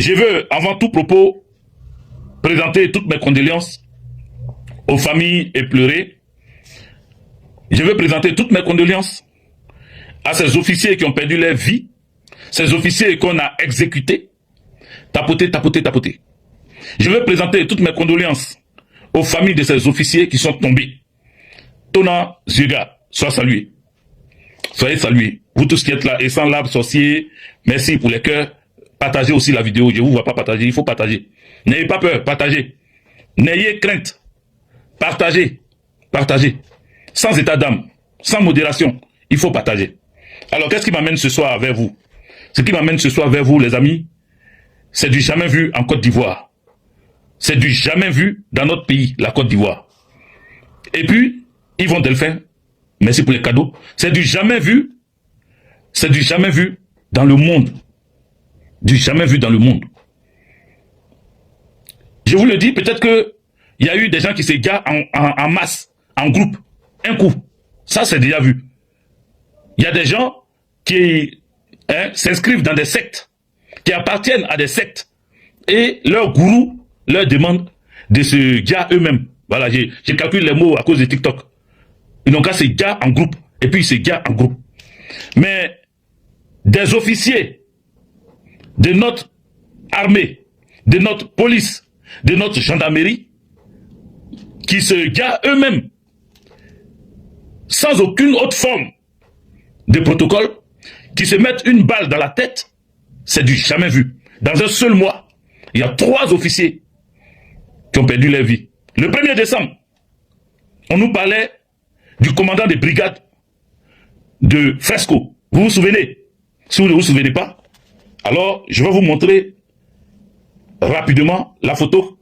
Je veux, avant tout propos, présenter toutes mes condoléances aux familles éplorées. Je veux présenter toutes mes condoléances à ces officiers qui ont perdu leur vie, ces officiers qu'on a exécutés, tapotés. Je veux présenter toutes mes condoléances aux familles de ces officiers qui sont tombés. Tona Ziega, sois salué. Soyez salués. Vous tous qui êtes là, et sans l'arbre sorcier, merci pour les cœurs. Partagez aussi la vidéo. Je ne vous vois pas partager, il faut partager. N'ayez pas peur, partagez. N'ayez crainte. Partagez. Partagez. Sans état d'âme, sans modération, il faut partager. Alors, qu'est-ce qui m'amène ce soir vers vous? Ce qui m'amène ce soir vers vous, les amis, c'est du jamais vu en Côte d'Ivoire. C'est du jamais vu dans notre pays, la Côte d'Ivoire. Et puis, Yvon Delphin, merci pour les cadeaux. C'est du jamais vu dans le monde. Du jamais vu dans le monde. Je vous le dis, peut-être que il y a eu des gens qui s'égarent en masse, en groupe, un coup. Ça, c'est déjà vu. Il y a des gens qui s'inscrivent dans des sectes, qui appartiennent à des sectes, et leur gourou leur demande de se guider eux-mêmes. Voilà, j'ai calculé les mots à cause de TikTok. Ils n'ont qu'à se guider en groupe, et puis ils se guident en groupe. Mais des officiers de notre armée, de notre police, de notre gendarmerie, qui se guident eux-mêmes, sans aucune autre forme de protocole, qui se mettent une balle dans la tête, c'est du jamais vu. Dans un seul mois, il y a 3 officiers qui ont perdu leur vie. Le 1er décembre, on nous parlait du commandant des brigades de Fresco. Vous vous souvenez? Si vous ne vous souvenez pas, alors je vais vous montrer rapidement la photo.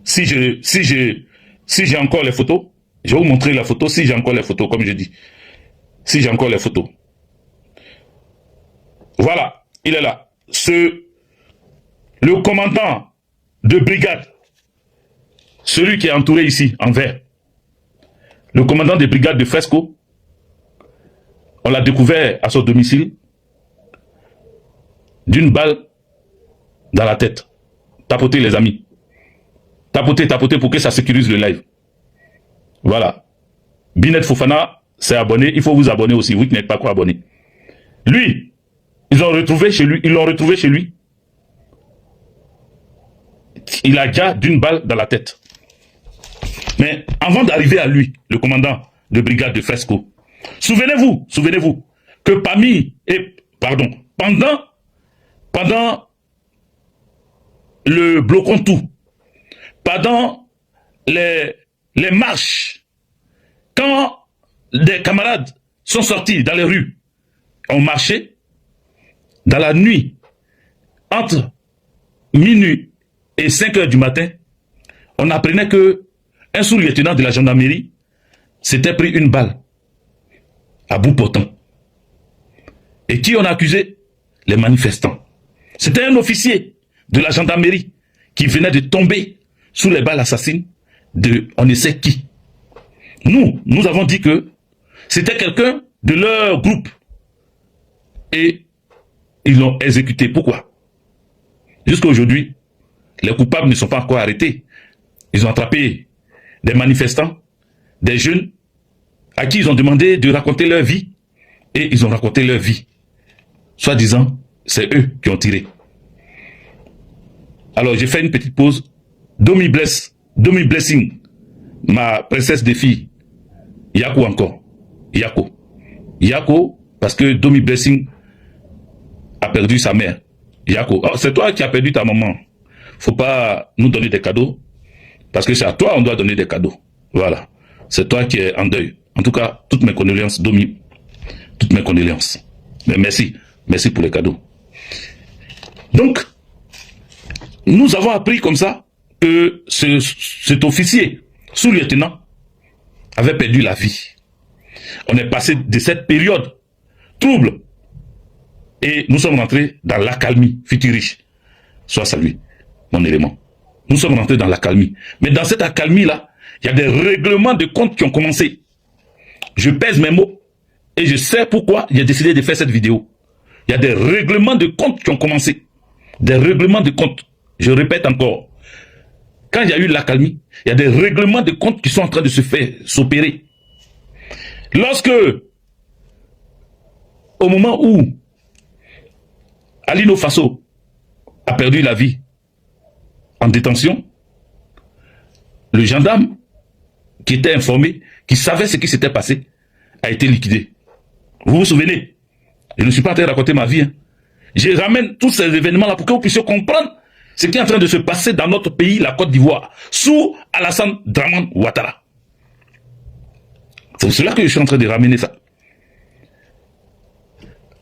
Si j'ai encore les photos, je vais vous montrer la photo si j'ai encore les photos, comme je dis. Si j'ai encore les photos. Voilà, il est là. Le commandant de brigade, celui qui est entouré ici, en vert, le commandant des brigades de Fresco, on l'a découvert à son domicile, d'une balle dans la tête. Tapotez les amis. Tapotez pour que ça sécurise le live. Voilà. Binet Fofana s'est abonné. Il faut vous abonner aussi, vous qui n'êtes pas encore abonné. Lui, ils l'ont retrouvé chez lui. Il a déjà d'une balle dans la tête. Mais avant d'arriver à lui, le commandant de brigade de Fresco, souvenez-vous que pendant le bloquant tout, pendant les marches, quand des camarades sont sortis dans les rues, ont marché, dans la nuit, entre minuit et 5 heures du matin, on apprenait que un sous-lieutenant de la gendarmerie s'était pris une balle à bout portant. Et qui on a accusé? Les manifestants. C'était un officier de la gendarmerie qui venait de tomber sous les balles assassines de on ne sait qui. Nous avons dit que c'était quelqu'un de leur groupe. Et ils l'ont exécuté. Pourquoi? Jusqu'à aujourd'hui, les coupables ne sont pas encore arrêtés. Ils ont attrapé des manifestants, des jeunes, à qui ils ont demandé de raconter leur vie. Et ils ont raconté leur vie. Soi-disant, c'est eux qui ont tiré. Alors, j'ai fait une petite pause. Domi Blessing, ma princesse des filles. Yako encore. Yako, parce que Domi Blessing a perdu sa mère. Yako, oh, c'est toi qui as perdu ta maman. Faut pas nous donner des cadeaux, parce que c'est à toi on doit donner des cadeaux. Voilà. C'est toi qui es en deuil. En tout cas, toutes mes condoléances, Domi. Toutes mes condoléances. Mais merci. Merci pour les cadeaux. Donc, nous avons appris comme ça que cet officier, sous-lieutenant, avait perdu la vie. On est passé de cette période trouble et nous sommes rentrés dans l'accalmie futuriste. Sois salué, mon élément. Nous sommes rentrés dans l'accalmie. Mais dans cette accalmie-là, il y a des règlements de compte qui ont commencé. Je pèse mes mots et je sais pourquoi j'ai décidé de faire cette vidéo. Il y a des règlements de compte qui ont commencé. des règlements de compte. Je répète encore. Quand il y a eu l'accalmie, il y a des règlements de compte qui sont en train de s'opérer. Lorsque, au moment où Alino Faso a perdu la vie en détention, le gendarme qui était informé, qui savait ce qui s'était passé, a été liquidé. Vous vous souvenez? Je ne suis pas en train de raconter ma vie. Hein. Je ramène tous ces événements-là pour que vous puissiez comprendre ce qui est en train de se passer dans notre pays, la Côte d'Ivoire, sous Alassane Dramane Ouattara. C'est pour cela que je suis en train de ramener ça.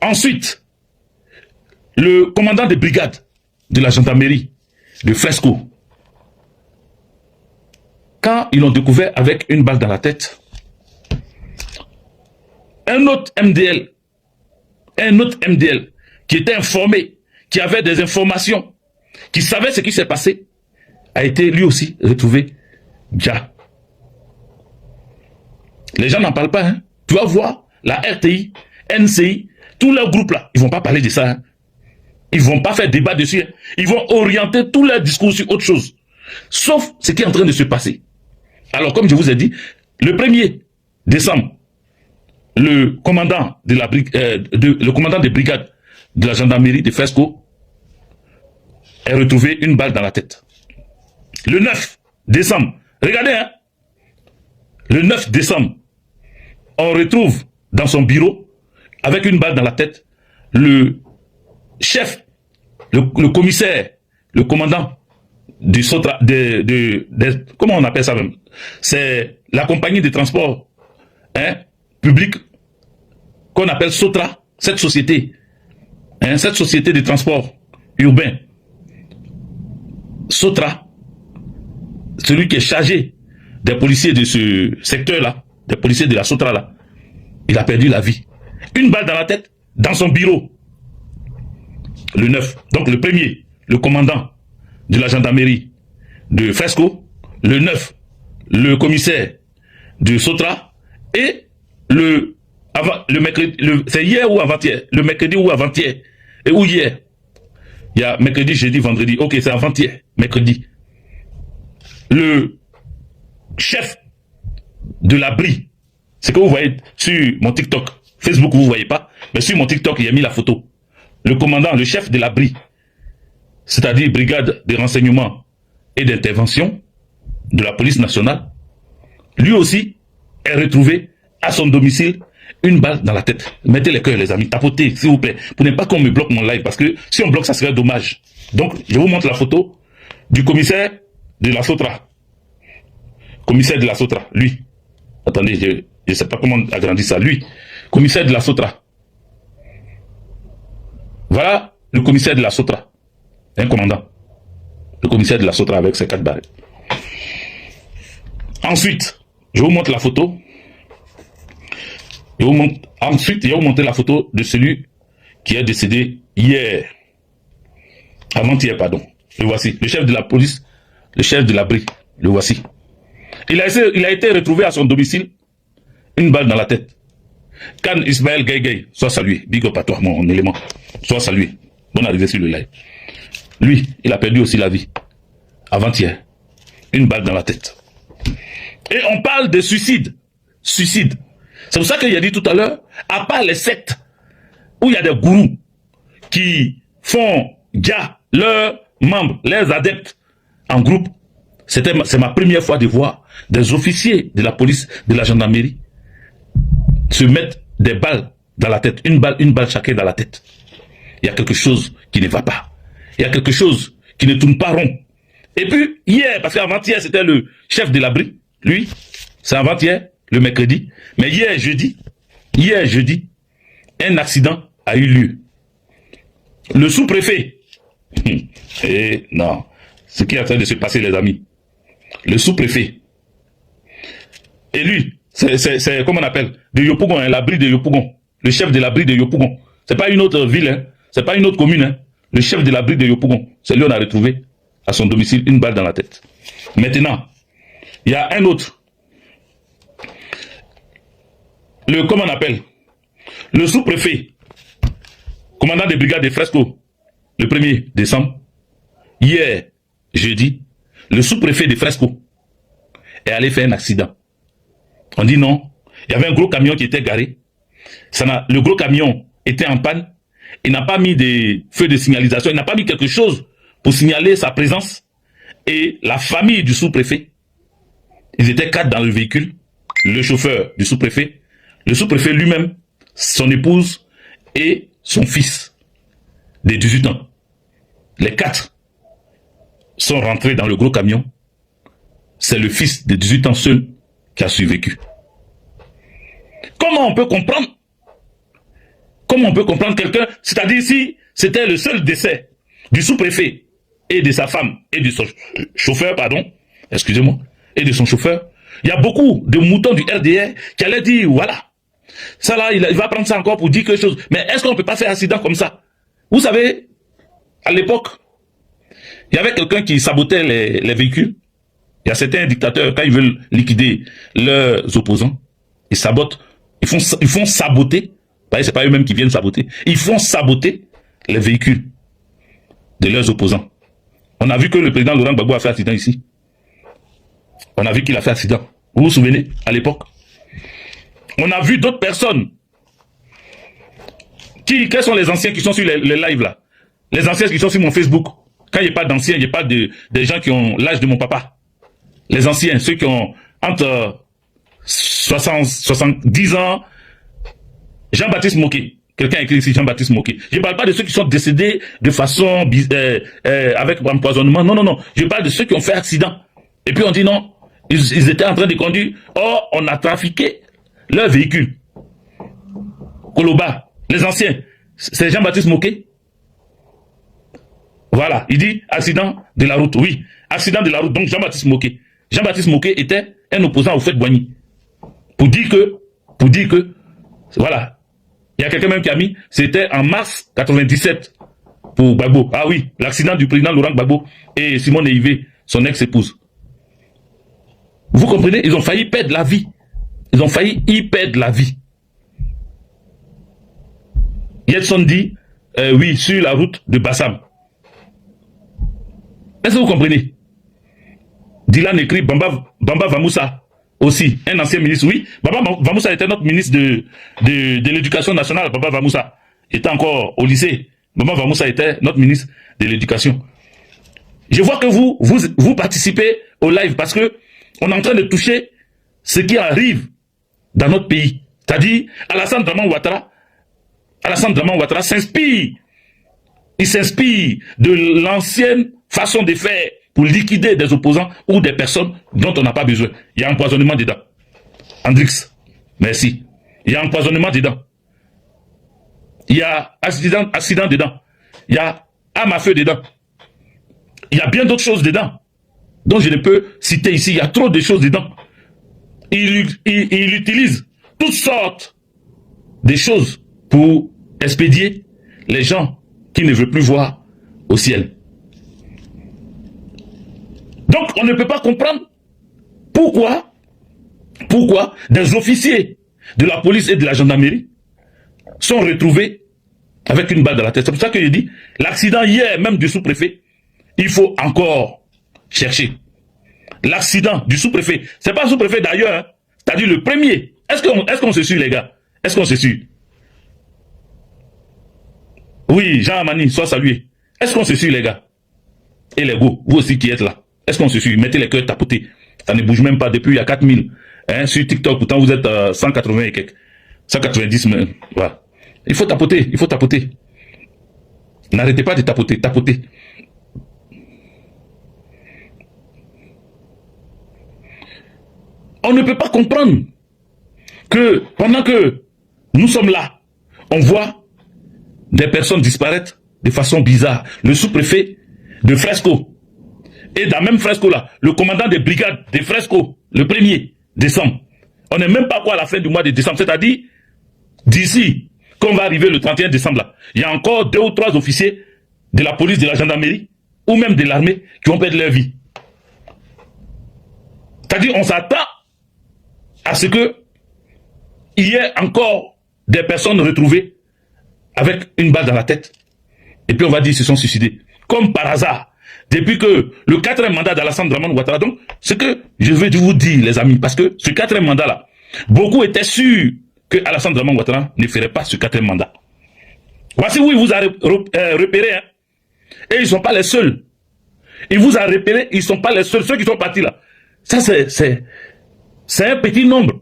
Ensuite, le commandant de brigade de la gendarmerie de Fresco, quand ils l'ont découvert avec une balle dans la tête, un autre MDL qui était informé, qui avait des informations, qui savait ce qui s'est passé, a été lui aussi retrouvé déjà. Les gens n'en parlent pas. Hein. Tu vas voir, la RTI, NCI, tous leurs groupes là, ils ne vont pas parler de ça. Hein. Ils ne vont pas faire débat dessus. Hein. Ils vont orienter tous leurs discours sur autre chose. Sauf ce qui est en train de se passer. Alors, comme je vous ai dit, le 1er décembre, le commandant le commandant des brigades de la gendarmerie de Fresco est retrouvé une balle dans la tête. Le 9 décembre, regardez, hein, le 9 décembre, on retrouve dans son bureau, avec une balle dans la tête, le chef, le commissaire, le commandant du Sotra, comment on appelle ça même? C'est la compagnie de transport public qu'on appelle Sotra, cette société de transport urbain. Sotra, celui qui est chargé des policiers de ce secteur-là, des policiers de la Sotra-là, il a perdu la vie. Une balle dans la tête, dans son bureau. Le 9. Donc le 1er, le commandant de la gendarmerie de Fresco. Le 9, le commissaire de Sotra. Et le mercredi, c'est hier ou avant-hier? Le mercredi ou avant-hier? Et ou hier? Il y a mercredi, jeudi, vendredi. Ok, c'est avant-hier, mercredi. Le chef de l'abri, c'est que vous voyez sur mon TikTok, Facebook vous ne voyez pas, mais sur mon TikTok il a mis la photo. Le commandant, le chef de l'abri, c'est-à-dire brigade de renseignement et d'intervention de la police nationale, lui aussi est retrouvé à son domicile une balle dans la tête. Mettez les cœurs les amis, tapotez s'il vous plaît, pour ne pas qu'on me bloque mon live, parce que si on bloque ça serait dommage. Donc je vous montre la photo du commissaire de la Sotra. Commissaire de la Sotra, lui. Attendez, je ne sais pas comment agrandir ça. Lui, commissaire de la Sotra. Voilà le commissaire de la Sotra. Un commandant. Le commissaire de la Sotra avec ses 4 barres. Ensuite, je vous montre la photo. Ensuite, je vais vous montrer la photo de celui qui est décédé hier. Avant-hier, pardon. Le voici. Le chef de la police, le chef de l'abri. Le voici. Il a été retrouvé à son domicile, une balle dans la tête. Khan Ismaël Gaye, sois salué. Big up à toi, mon élément. Sois salué. Bonne arrivée sur le live. Lui, il a perdu aussi la vie. Avant-hier. Une balle dans la tête. Et on parle de suicide. Suicide. C'est pour ça qu'il a dit tout à l'heure, à part les sectes, où il y a des gourous qui font dia leurs membres, leurs adeptes en groupe, c'est ma première fois de voir des officiers de la police, de la gendarmerie, se mettre des balles dans la tête, une balle chacun dans la tête. Il y a quelque chose qui ne va pas. Il y a quelque chose qui ne tourne pas rond. Et puis, hier, parce qu'avant-hier, c'était le chef de l'abri, lui, c'est avant-hier, le mercredi, mais hier, jeudi, un accident a eu lieu. Le sous-préfet, et non, ce qui est en train de se passer, les amis, le sous-préfet, et lui, c'est comment on appelle, de Yopougon, hein, l'abri de Yopougon, le chef de l'abri de Yopougon. C'est pas une autre ville, hein, c'est pas une autre commune, hein. Le chef de l'abri de Yopougon, c'est lui on a retrouvé à son domicile une balle dans la tête. Maintenant, il y a un autre, comment on appelle, le sous-préfet, commandant des brigades de Fresco, le 1er décembre, hier, jeudi, le sous-préfet de Fresco est allé faire un accident. On dit non, il y avait un gros camion qui était garé. Le gros camion était en panne. Il n'a pas mis des feux de signalisation, il n'a pas mis quelque chose pour signaler sa présence. Et la famille du sous-préfet, ils étaient 4 dans le véhicule, le chauffeur du sous-préfet, le sous-préfet lui-même, son épouse et son fils de 18 ans. Les 4 sont rentrés dans le gros camion. C'est le fils de 18 ans seul qui a survécu. Comment on peut comprendre? Comment on peut comprendre quelqu'un? C'est-à-dire si c'était le seul décès du sous-préfet et de sa femme et de son chauffeur, pardon, excusez-moi, et de son chauffeur, il y a beaucoup de moutons du RDR qui allaient dire, voilà, ça là, il va prendre ça encore pour dire quelque chose. Mais est-ce qu'on ne peut pas faire accident comme ça? Vous savez, à l'époque, il y avait quelqu'un qui sabotait les véhicules. Il y a certains dictateurs, quand ils veulent liquider leurs opposants, ils sabotent, ils font saboter, c'est pas eux-mêmes qui viennent saboter, ils font saboter les véhicules de leurs opposants. On a vu que le président Laurent Gbagbo a fait accident ici. On a vu qu'il a fait accident. Vous vous souvenez, à l'époque? On a vu d'autres personnes. Quels sont les anciens qui sont sur les lives là? Les anciens qui sont sur mon Facebook. Quand il n'y a pas d'anciens, il n'y a pas des gens qui ont l'âge de mon papa. Les anciens, ceux qui ont entre 60, 70 ans. Jean-Baptiste Moquet. Quelqu'un a écrit ici Jean-Baptiste Moquet. Je ne parle pas de ceux qui sont décédés de façon avec empoisonnement. Non, non, non. Je parle de ceux qui ont fait accident. Et puis on dit non. Ils étaient en train de conduire. Or, on a trafiqué leur véhicule. Koloba. Les anciens. C'est Jean-Baptiste Moquet. Voilà. Il dit accident de la route. Oui. Accident de la route. Donc Jean-Baptiste Moquet. Jean-Baptiste Moquet était un opposant au fait Boigny. Pour dire que, voilà. Il y a quelqu'un même qui a mis, c'était en mars 97 pour Gbagbo. Ah oui, l'accident du président Laurent Gbagbo et Simone Eivé, son ex-épouse. Vous comprenez? Ils ont failli perdre la vie. Ils ont failli y perdre la vie. Yedson dit, oui, sur la route de Bassam. Est-ce que vous comprenez? Dylan écrit Bamba Vamoussa aussi, un ancien ministre. Oui, Bamba Vamoussa était notre ministre de l'éducation nationale. Bamba Vamoussa était encore au lycée. Bamba Vamoussa était notre ministre de l'éducation. Je vois que vous participez au live parce que on est en train de toucher ce qui arrive dans notre pays. C'est-à-dire, Alassane Draman Ouattara s'inspire. Il s'inspire de l'ancienne façon de faire pour liquider des opposants ou des personnes dont on n'a pas besoin. Il y a empoisonnement dedans. Andrix, merci. Il y a empoisonnement dedans. Il y a accident dedans. Il y a arme à feu dedans. Il y a bien d'autres choses dedans, dont je ne peux citer ici. Il y a trop de choses dedans. Il utilise toutes sortes de choses pour expédier les gens qui ne veulent plus voir au ciel. Donc, on ne peut pas comprendre pourquoi des officiers de la police et de la gendarmerie sont retrouvés avec une balle dans la tête. C'est pour ça que je dis, l'accident hier même du sous-préfet, il faut encore chercher. L'accident du sous-préfet, c'est pas le sous-préfet d'ailleurs, hein. C'est-à-dire le premier. Est-ce qu'on se suit, les gars? Est-ce qu'on se suit? Oui, Jean Amani, sois salué. Est-ce qu'on se suit, les gars? Et les go, vous aussi qui êtes là. Est-ce qu'on se suit? Mettez les cœurs tapotés. Ça ne bouge même pas depuis il y a 4000. Hein, sur TikTok, pourtant vous êtes 180 et quelques. 190 même. Voilà. Il faut tapoter, il faut tapoter. N'arrêtez pas de tapoter, tapotez. On ne peut pas comprendre que pendant que nous sommes là, on voit des personnes disparaître de façon bizarre. Le sous-préfet de Fresco. Et dans même Fresco là, le commandant des brigades de Fresco, le 1er décembre. On n'est même pas quoi à la fin du mois de décembre. C'est-à-dire, d'ici, qu'on va arriver le 31 décembre là, il y a encore 2 ou 3 officiers de la police, de la gendarmerie, ou même de l'armée, qui vont perdre leur vie. C'est-à-dire, on s'attend à ce que il y ait encore des personnes retrouvées avec une balle dans la tête Et puis on va dire qu'ils se sont suicidés. Comme par hasard. Depuis que le 4e mandat d'Alassane Dramane Ouattara, donc, ce que je vais vous dire, les amis, parce que ce 4e mandat-là, beaucoup étaient sûrs que Alassane Dramane Ouattara ne ferait pas ce 4e mandat. Voici où il vous a repéré, hein. Et ils ne sont pas les seuls. Il vous a repéré, ils ne sont pas les seuls, ceux qui sont partis là. Ça, c'est un petit nombre.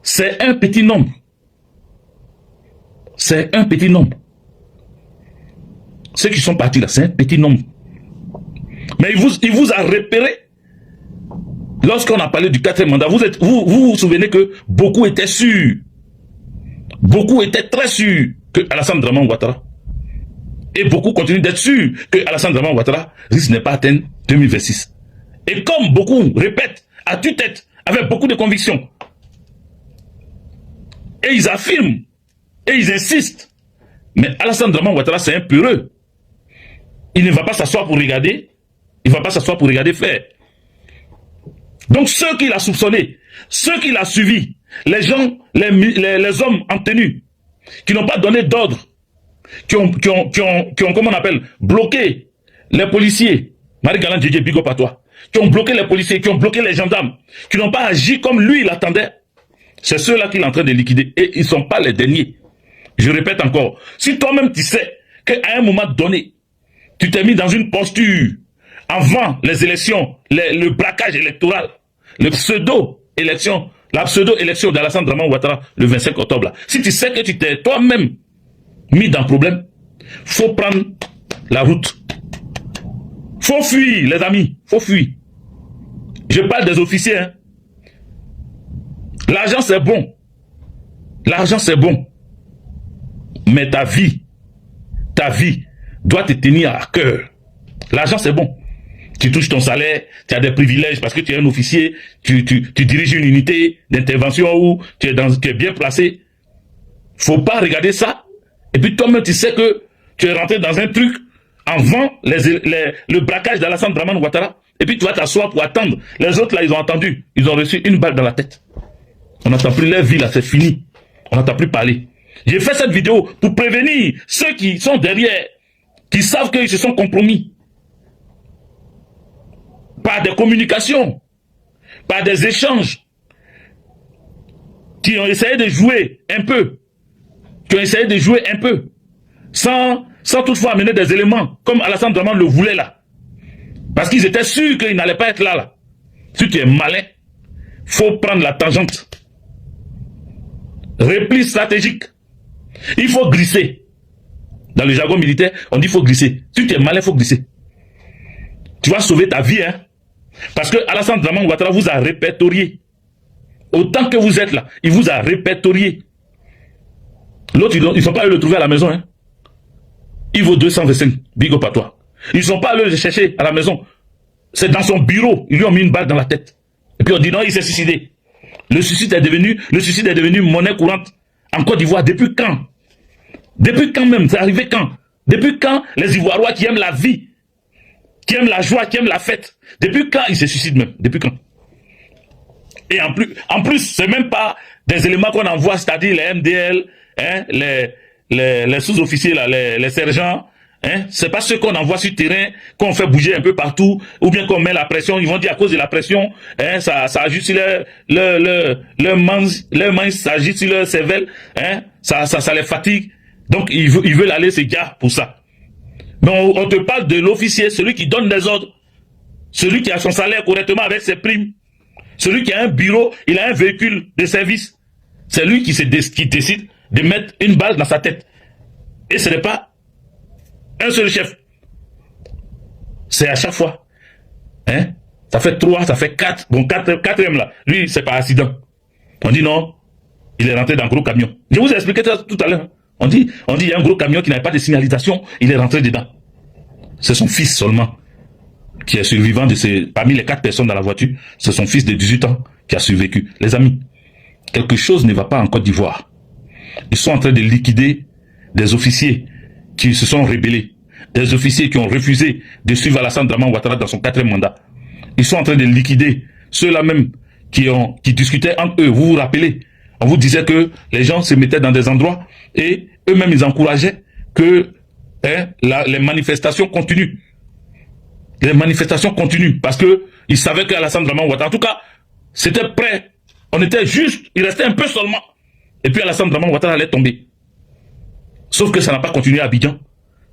C'est un petit nombre. C'est un petit nombre. Ceux qui sont partis là, c'est un petit nombre. Mais il vous a repéré. Lorsqu'on a parlé du 4e mandat, vous souvenez que beaucoup étaient sûrs. Beaucoup étaient très sûrs que Alassane Dramane Ouattara. Et beaucoup continuent d'être sûrs que Alassane Dramane Ouattara risque de ne pas atteindre 2026. Et comme beaucoup répètent à tue-tête, avec beaucoup de conviction, et ils affirment, et ils insistent, mais Alassane Dramane Ouattara, c'est un peureux. Il ne va pas s'asseoir pour regarder, il ne va pas s'asseoir pour regarder faire. Donc ceux qui l'ont soupçonné, ceux qui l'ont suivi, les gens, les hommes en tenue, qui n'ont pas donné d'ordre, qui ont, comment on appelle, bloqué les policiers, Marie-Galante Djedje, big up à toi, qui ont bloqué les policiers, qui ont bloqué les gendarmes, qui n'ont pas agi comme lui il attendait, c'est ceux-là qu'il est en train de liquider. Et ils ne sont pas les derniers. Je répète encore, si toi-même tu sais qu'à un moment donné, tu t'es mis dans une posture avant les élections, le braquage électoral, le pseudo-élection, la pseudo-élection d'Alassane Dramane Ouattara le 25 octobre. Là. Si tu sais que tu t'es toi-même mis dans le problème, faut prendre la route. Faut fuir, les amis, faut fuir. Je parle des officiers. Hein. L'argent c'est bon. L'argent c'est bon. Mais ta vie doit te tenir à cœur. L'argent c'est bon. Tu touches ton salaire, tu as des privilèges parce que tu es un officier, tu diriges une unité d'intervention où tu es bien placé. Faut pas regarder ça. Et puis toi-même, tu sais que tu es rentré dans un truc avant le braquage d'Alassane Dramane Ouattara. Et puis tu vas t'asseoir pour attendre. Les autres là, ils ont entendu. Ils ont reçu une balle dans la tête. On n'entend plus leur vie là, c'est fini. On n'entend plus parler. J'ai fait cette vidéo pour prévenir ceux qui sont derrière, qui savent qu'ils se sont compromis. Par des communications, par des échanges, qui ont essayé de jouer un peu, sans toutefois amener des éléments, comme Alassane Dramane le voulait là. Parce qu'ils étaient sûrs qu'ils n'allaient pas être là. Si tu es malin, faut prendre la tangente. Repli stratégique. Il faut glisser. Dans le jargon militaire, on dit qu'il faut glisser. Si tu es malin, il faut glisser. Tu vas sauver ta vie, hein. Parce que Alassane Dramane Ouattara vous a répertorié. Autant que vous êtes là, il vous a répertorié. L'autre, ils ne sont pas allés le trouver à la maison. Hein. Il vaut 225, big up à toi. Ils ne sont pas allés le chercher à la maison. C'est dans son bureau, ils lui ont mis une balle dans la tête. Et puis on dit non, il s'est suicidé. Le suicide est devenu monnaie courante en Côte d'Ivoire. Depuis quand? Depuis quand même? C'est arrivé quand? Depuis quand les Ivoirois qui aiment la vie, qui aiment la joie, qui aiment la fête, depuis quand ils se suicident même? Depuis quand? Et en plus, c'est même pas des éléments qu'on envoie, c'est-à-dire les MDL, hein, les sous-officiers, là, les sergents, hein, c'est pas ceux qu'on envoie sur le terrain, qu'on fait bouger un peu partout, ou bien qu'on met la pression, ils vont dire à cause de la pression, hein, ça agit sur leur manche, ça agit sur leur cervelle, hein, ça les fatigue. Donc, ils veulent aller se gare pour ça. Mais on te parle de l'officier, celui qui donne des ordres, celui qui a son salaire correctement avec ses primes, celui qui a un bureau, il a un véhicule de service. C'est lui qui décide de mettre une balle dans sa tête. Et ce n'est pas un seul chef. C'est à chaque fois. Hein? Ça fait 3, ça fait 4. Bon, quatrième là. Lui, c'est par accident. On dit non, il est rentré dans un gros camion. Je vous ai expliqué ça tout à l'heure. On dit, il y a un gros camion qui n'avait pas de signalisation, il est rentré dedans. C'est son fils seulement qui est survivant parmi les 4 personnes dans la voiture. C'est son fils de 18 ans qui a survécu. Les amis, quelque chose ne va pas en Côte d'Ivoire. Ils sont en train de liquider des officiers qui se sont rébellés. Des officiers qui ont refusé de suivre Alassane Dramane Ouattara dans son 4e mandat. Ils sont en train de liquider ceux-là même qui discutaient entre eux. Vous vous rappelez? On vous disait que les gens se mettaient dans des endroits et eux-mêmes ils encourageaient que hein, les manifestations continuent. Les manifestations continuent parce que ils savaient qu'Alassane Draman Ouattara, en tout cas, c'était prêt. On était juste, il restait un peu seulement. Et puis Alassane Draman Ouattara allait tomber. Sauf que ça n'a pas continué à Abidjan.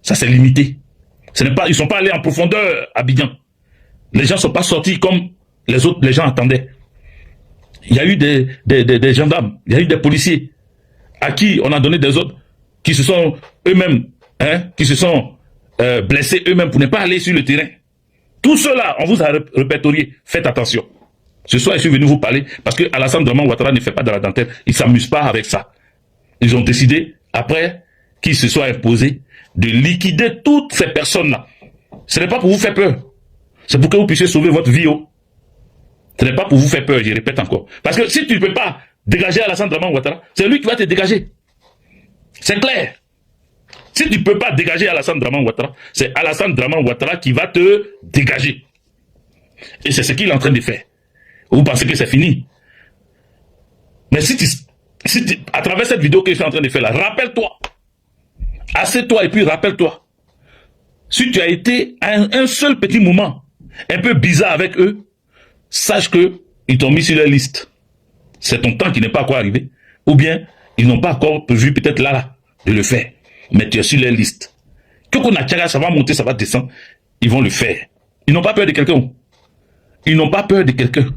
Ça s'est limité. Ils ne sont pas allés en profondeur à Abidjan. Les gens ne sont pas sortis comme les gens attendaient. Il y a eu des gendarmes, il y a eu des policiers à qui on a donné des ordres qui se sont eux-mêmes, hein, qui se sont blessés eux-mêmes pour ne pas aller sur le terrain. Tout cela, on vous a répertorié. Faites attention. Ce soir, je suis venu vous parler parce que Alassane Draman Ouattara ne fait pas de la dentelle. Il ne s'amuse pas avec ça. Ils ont décidé, après qu'ils se soient imposés, de liquider toutes ces personnes-là. Ce n'est pas pour vous faire peur. C'est pour que vous puissiez sauver votre vie. Oh. Ce n'est pas pour vous faire peur, je répète encore. Parce que si tu ne peux pas dégager Alassane Draman Ouattara, c'est lui qui va te dégager. C'est clair. Si tu ne peux pas dégager Alassane Draman Ouattara, c'est Alassane Draman Ouattara qui va te dégager. Et c'est ce qu'il est en train de faire. Vous pensez que c'est fini? Mais si tu, à travers cette vidéo que je suis en train de faire là, rappelle-toi. Assieds-toi et puis rappelle-toi. Si tu as été à un seul petit moment un peu bizarre avec eux, sache que ils t'ont mis sur leur liste. C'est ton temps qui n'est pas encore arrivé. Ou bien, ils n'ont pas encore prévu peut-être là de le faire. Mais tu es sur leur liste. Ça va monter, ça va descendre. Ils vont le faire. Ils n'ont pas peur de quelqu'un. Ils n'ont pas peur de quelqu'un.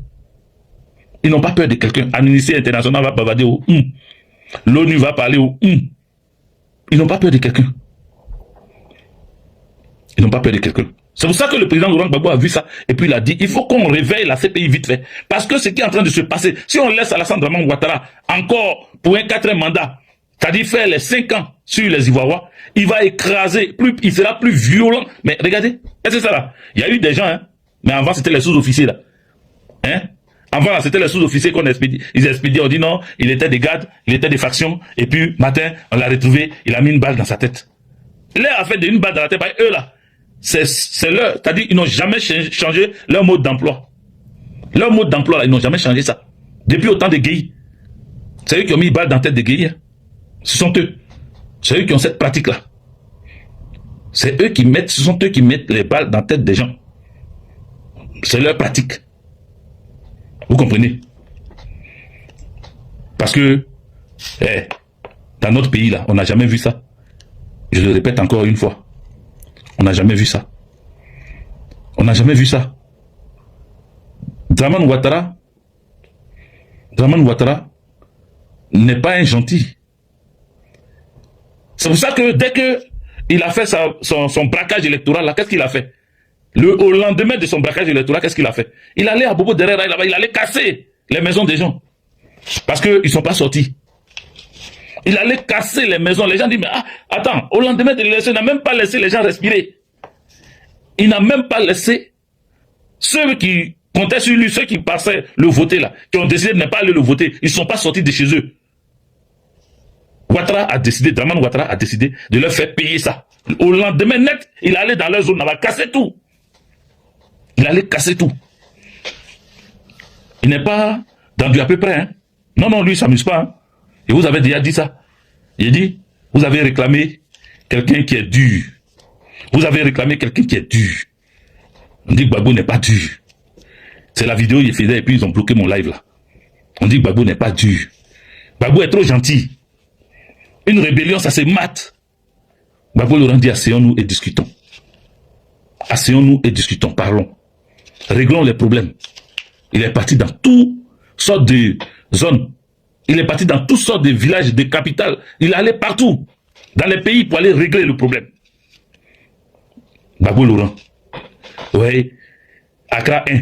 Ils n'ont pas peur de quelqu'un. Amnesty International va bavader au l'ONU va parler au Ils n'ont pas peur de quelqu'un. Ils n'ont pas peur de quelqu'un. C'est pour ça que le président Laurent Gbagbo a vu ça. Et puis il a dit, il faut qu'on réveille la CPI vite fait. Parce que ce qui est en train de se passer, si on laisse Alassane Draman Ouattara encore pour un 4e mandat, c'est-à-dire faire les 5 ans sur les Ivoiriens, il va écraser, il sera plus violent. Mais regardez, est-ce que c'est ça là? Il y a eu des gens, hein, mais avant c'était les sous-officiers là. Hein? Avant, c'était les sous-officiers qu'on expédie. Ils expédiaient, on dit non, il était des gardes, il était des factions, et puis, matin, on l'a retrouvé, il a mis une balle dans sa tête. Là, a fait une balle dans la tête, eux là, c'est leur, c'est-à-dire, ils n'ont jamais changé leur mode d'emploi. Leur mode d'emploi, là, ils n'ont jamais changé ça. Depuis autant de gays. C'est eux qui ont mis une balle dans la tête des gays. Hein. Ce sont eux. C'est eux qui ont cette pratique-là. C'est eux qui mettent, ce sont eux qui mettent les balles dans la tête des gens. C'est leur pratique. Vous comprenez? Parce que, dans notre pays, là, on n'a jamais vu ça. Je le répète encore une fois. On n'a jamais vu ça. On n'a jamais vu ça. Draman Ouattara n'est pas un gentil. C'est pour ça que dès qu'il a fait son braquage électoral, là, qu'est-ce qu'il a fait? Au lendemain de son braquage électoral, qu'est-ce qu'il a fait? Il allait à Bobo derrière, il allait casser les maisons des gens. Parce qu'ils ne sont pas sortis. Il allait casser les maisons. Les gens disent, mais attends, au lendemain de l'élection, il n'a même pas laissé les gens respirer. Il n'a même pas laissé ceux qui comptaient sur lui, ceux qui passaient le voter là, qui ont décidé de ne pas aller le voter, ils ne sont pas sortis de chez eux. Draman Ouattara a décidé de leur faire payer ça. Au lendemain net, il allait dans leur zone, il va casser tout. Il allait casser tout. Il n'est pas dans du à peu près. Hein. Non, lui, il ne s'amuse pas. Hein. Et vous avez déjà dit ça. Il dit, vous avez réclamé quelqu'un qui est dur. Vous avez réclamé quelqu'un qui est dur. On dit que Gbagbo n'est pas dur. C'est la vidéo qu'il faisait et puis ils ont bloqué mon live là. On dit que Gbagbo n'est pas dur. Gbagbo est trop gentil. Une rébellion, ça se mate. Gbagbo Laurent dit, asseyons-nous et discutons. Asseyons-nous et discutons, parlons. Réglons les problèmes. Il est parti dans toutes sortes de zones. Il est parti dans toutes sortes de villages, de capitales. Il allait partout, dans les pays pour aller régler le problème. Gbagbo Laurent. Oui. Accra 1,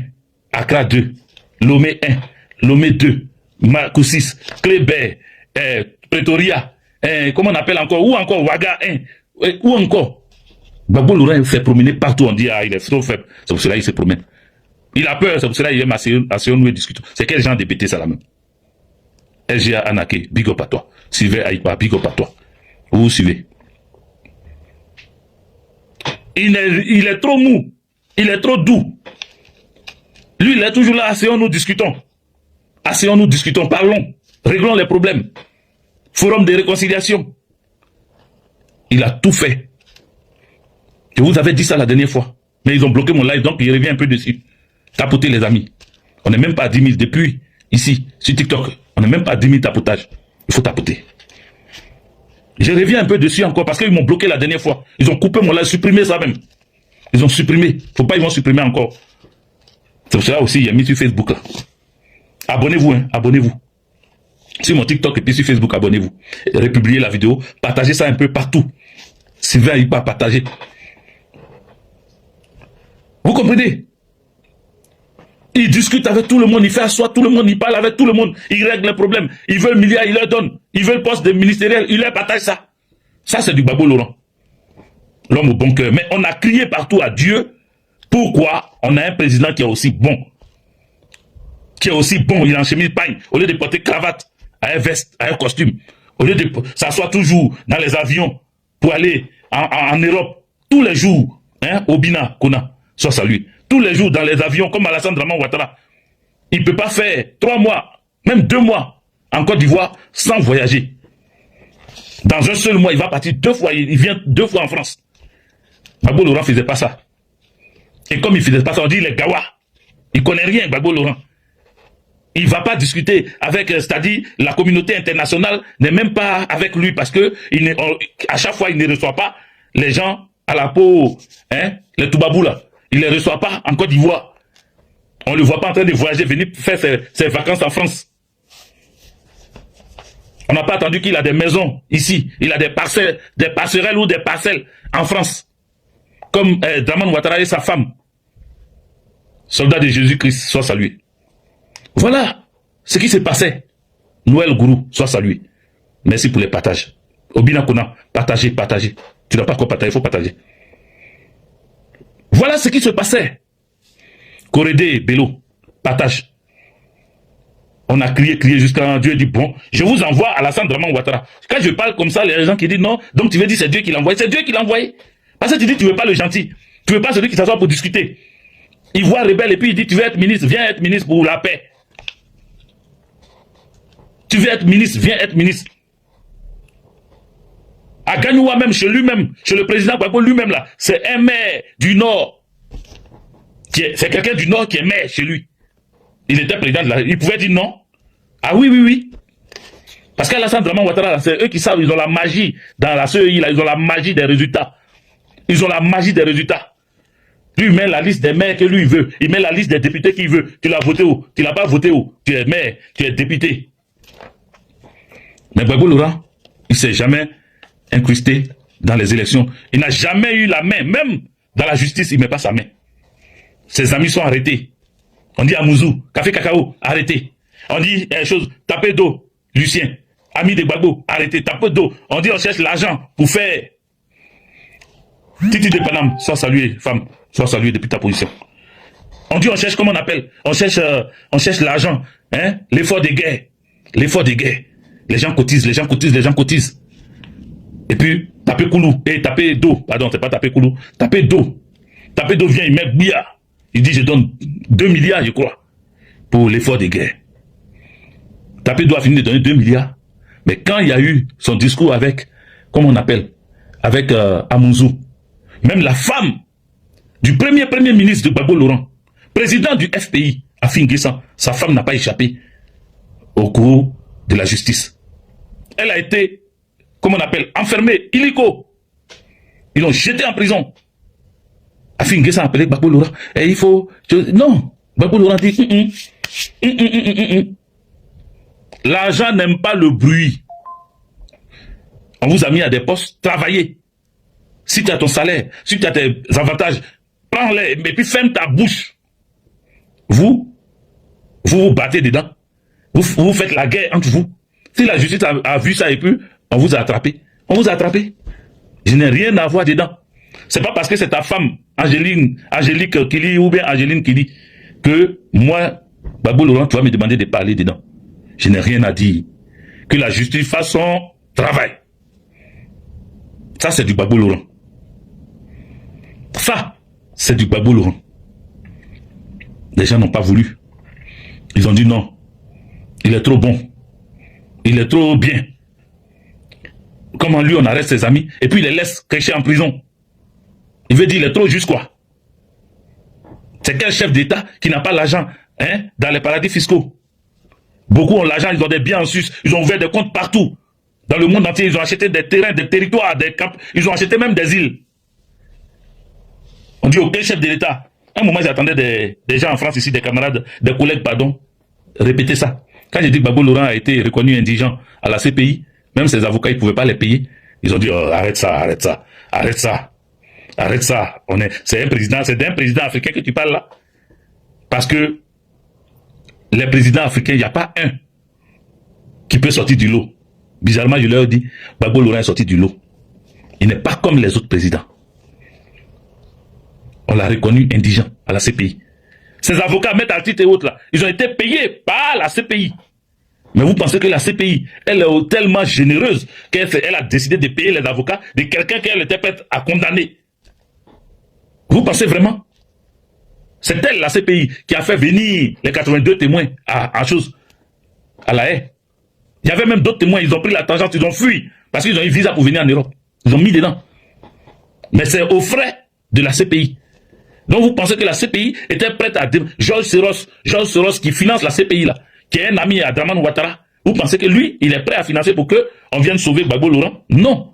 Accra 2, Lomé 1, Lomé 2, Marcoussis, Kléber, Pretoria, comment on appelle encore, ou encore Ouaga 1, ou encore. Gbagbo Laurent fait promener partout, on dit, il est trop faible. C'est pour cela qu'il se promène. Il a peur, c'est pour cela qu'il aime asseyons-nous et discutons. C'est quel genre de bêtises ça la même? LGA Anaké, big up à toi. Sylvain Aïpa, big up à toi. Vous suivez. Il est trop mou. Il est trop doux. Lui, il est toujours là. Asseyons-nous, discutons. Asseyons-nous, discutons, parlons. Réglons les problèmes. Forum de réconciliation. Il a tout fait. Je vous avais dit ça la dernière fois. Mais ils ont bloqué mon live, donc il revient un peu dessus. Tapotez les amis. On n'est même pas à 10 000 depuis ici, sur TikTok. On n'est même pas à 10 000 tapotages. Il faut tapoter. Je reviens un peu dessus encore parce qu'ils m'ont bloqué la dernière fois. Ils ont coupé mon live, supprimé ça même. Ils ont supprimé. Faut pas, ils vont supprimer encore. C'est pour cela aussi, il y a mis sur Facebook là. Abonnez-vous, hein, abonnez-vous. Sur mon TikTok et puis sur Facebook, abonnez-vous. Republiez la vidéo, partagez ça un peu partout. Sylvain, il pas partager. Vous comprenez? Il discute avec tout le monde, il fait asseoir tout le monde, il parle avec tout le monde, il règle les problèmes. Il veut 1 milliard, il leur donne. Il veut le poste de ministériel, il leur partage ça. Ça, c'est du Gbagbo Laurent. L'homme au bon cœur. Mais on a crié partout à Dieu. Pourquoi on a un président qui est aussi bon? Qui est aussi bon, il est en chemise pagne. Au lieu de porter cravate, à un veste, à un costume. Au lieu de s'asseoir toujours dans les avions pour aller en Europe. Tous les jours, hein, au Bina, Kona, soit salué. Tous les jours dans les avions, comme Alassane Draman Ouattara. Il ne peut pas faire 3 mois, même 2 mois en Côte d'Ivoire sans voyager. Dans un seul mois, il va partir 2 fois, il vient 2 fois en France. Gbagbo Laurent ne faisait pas ça. Et comme il ne faisait pas ça, on dit il est gawa. Il ne connaît rien, Gbagbo Laurent. Il ne va pas discuter avec, c'est-à-dire la communauté internationale n'est même pas avec lui parce que à chaque fois, il ne reçoit pas les gens à la peau, hein, les Toubabou là. Il ne les reçoit pas en Côte d'Ivoire. On ne le voit pas en train de voyager, venir faire ses vacances en France. On n'a pas attendu qu'il a des maisons ici. Il a des parcelles, des passerelles ou des parcelles en France. Comme Draman Ouattara et sa femme. Soldat de Jésus-Christ, soit salué. Voilà ce qui s'est passé. Noël Gourou, soit salué. Merci pour les partages. Obina Kona, partagez, partagez. Tu n'as pas quoi partager, il faut partager. Voilà ce qui se passait. Corédé, Bello, partage. On a crié jusqu'à Dieu dit bon, je vous envoie à Alassane Draman Ouattara. Quand je parle comme ça, les gens qui disent non, donc tu veux dire c'est Dieu qui l'a envoyé. C'est Dieu qui l'a envoyé. Parce que tu dis tu veux pas le gentil. Tu veux pas celui qui s'assoit pour discuter. Il voit rebelle et puis il dit tu veux être ministre, viens être ministre pour la paix. Tu veux être ministre, viens être ministre. À Gagnoua même, chez lui-même, chez le président Gbagbo lui-même là, c'est un maire du Nord. C'est quelqu'un du Nord qui est maire chez lui. Il était président de la... Il pouvait dire non. Ah oui, oui, oui. Parce qu'Alassane Draman Ouattara, c'est eux qui savent, ils ont la magie dans la CEI, là, ils ont la magie des résultats. Ils ont la magie des résultats. Lui, il met la liste des maires que lui, il veut. Il met la liste des députés qu'il veut. Tu l'as voté où? Tu l'as pas voté où? Tu es maire, tu es député. Mais Gbagbo Laurent, il ne s'est jamais incrusté dans les élections. Il n'a jamais eu la main. Même dans la justice, il ne met pas sa main. Ses amis sont arrêtés. On dit à Mouzou, Café Cacao, arrêté. On dit chose, tapez d'eau, Lucien, ami de Gbagbo, arrêté, tapez d'eau. On dit on cherche l'argent pour faire. Titi de Paname, sois salué, femme, sois salué depuis ta position. On dit on cherche, comment on appelle? On cherche l'argent, hein? L'effort de guerre. L'effort de guerre. Les gens cotisent, les gens cotisent, les gens cotisent. Et puis, tapez Koulou, et tapez d'eau, pardon, c'est pas tapez Koulou, tapez d'eau. Tapez d'eau vient, il met billard. Il dit, je donne 2 milliards, je crois, pour l'effort de guerre. Tapé doit finir de donner 2 milliards. Mais quand il y a eu son discours avec, comment on appelle, avec Amouzou, même la femme du premier ministre de Gbagbo Laurent, président du FPI, Afin Guessan, sa femme n'a pas échappé au cours de la justice. Elle a été, comment on appelle, enfermée, illico. Ils l'ont jetée en prison. Afin Guessan a appelé Gbagbo Laurent. Et il faut... Non. Gbagbo Laurent dit... L'argent n'aime pas le bruit. On vous a mis à des postes, travaillez. Si tu as ton salaire, si tu as tes avantages, prends-les, mais puis ferme ta bouche. Vous vous battez dedans. Vous faites la guerre entre vous. Si la justice a vu ça et puis on vous a attrapé. On vous a attrapé. Je n'ai rien à voir dedans. C'est pas parce que c'est ta femme, Angélique Kili ou bien Angéline Kili, que moi, Gbagbo Laurent, tu vas me demander de parler dedans. Je n'ai rien à dire. Que la justice fasse son travail. Ça, c'est du Gbagbo Laurent. Ça, c'est du Gbagbo Laurent. Les gens n'ont pas voulu. Ils ont dit non. Il est trop bon. Il est trop bien. Comment lui, on arrête ses amis et puis il les laisse cacher en prison. Il veut dire il est trop juste quoi? C'est quel chef d'État qui n'a pas l'argent dans les paradis fiscaux? Beaucoup ont l'argent, ils ont des biens en Suisse, ils ont ouvert des comptes partout. Dans le monde entier, ils ont acheté des terrains, des territoires, des camps, ils ont acheté même des îles. On dit aucun chef de l'État. Un moment, j'attendais des gens en France ici, des camarades, des collègues, pardon, répéter ça. Quand j'ai dit que Gbagbo Laurent a été reconnu indigent à la CPI, même ses avocats, ils ne pouvaient pas les payer. Ils ont dit, oh, arrête ça, arrête ça, arrête ça, arrête ça. C'est d'un président africain que tu parles là. Parce que les présidents africains, il n'y a pas un qui peut sortir du lot. Bizarrement, je leur dis, Gbagbo Laurent est sorti du lot. Il n'est pas comme les autres présidents. On l'a reconnu indigent à la CPI. Ces avocats, Maître Artit et autres là, ils ont été payés par la CPI. Mais vous pensez que la CPI, elle est tellement généreuse qu'elle a décidé de payer les avocats de quelqu'un qu'elle était prête à condamner. Vous pensez vraiment? C'est elle, la CPI, qui a fait venir les 82 témoins à la haie. Il y avait même d'autres témoins, ils ont pris la tangente, ils ont fui, parce qu'ils ont eu visa pour venir en Europe. Ils ont mis dedans. Mais c'est aux frais de la CPI. Donc vous pensez que la CPI était prête à... Georges Soros qui finance la CPI là, qui est un ami à Dramane Ouattara, vous pensez que lui, il est prêt à financer pour qu'on vienne sauver Gbagbo Laurent? Non.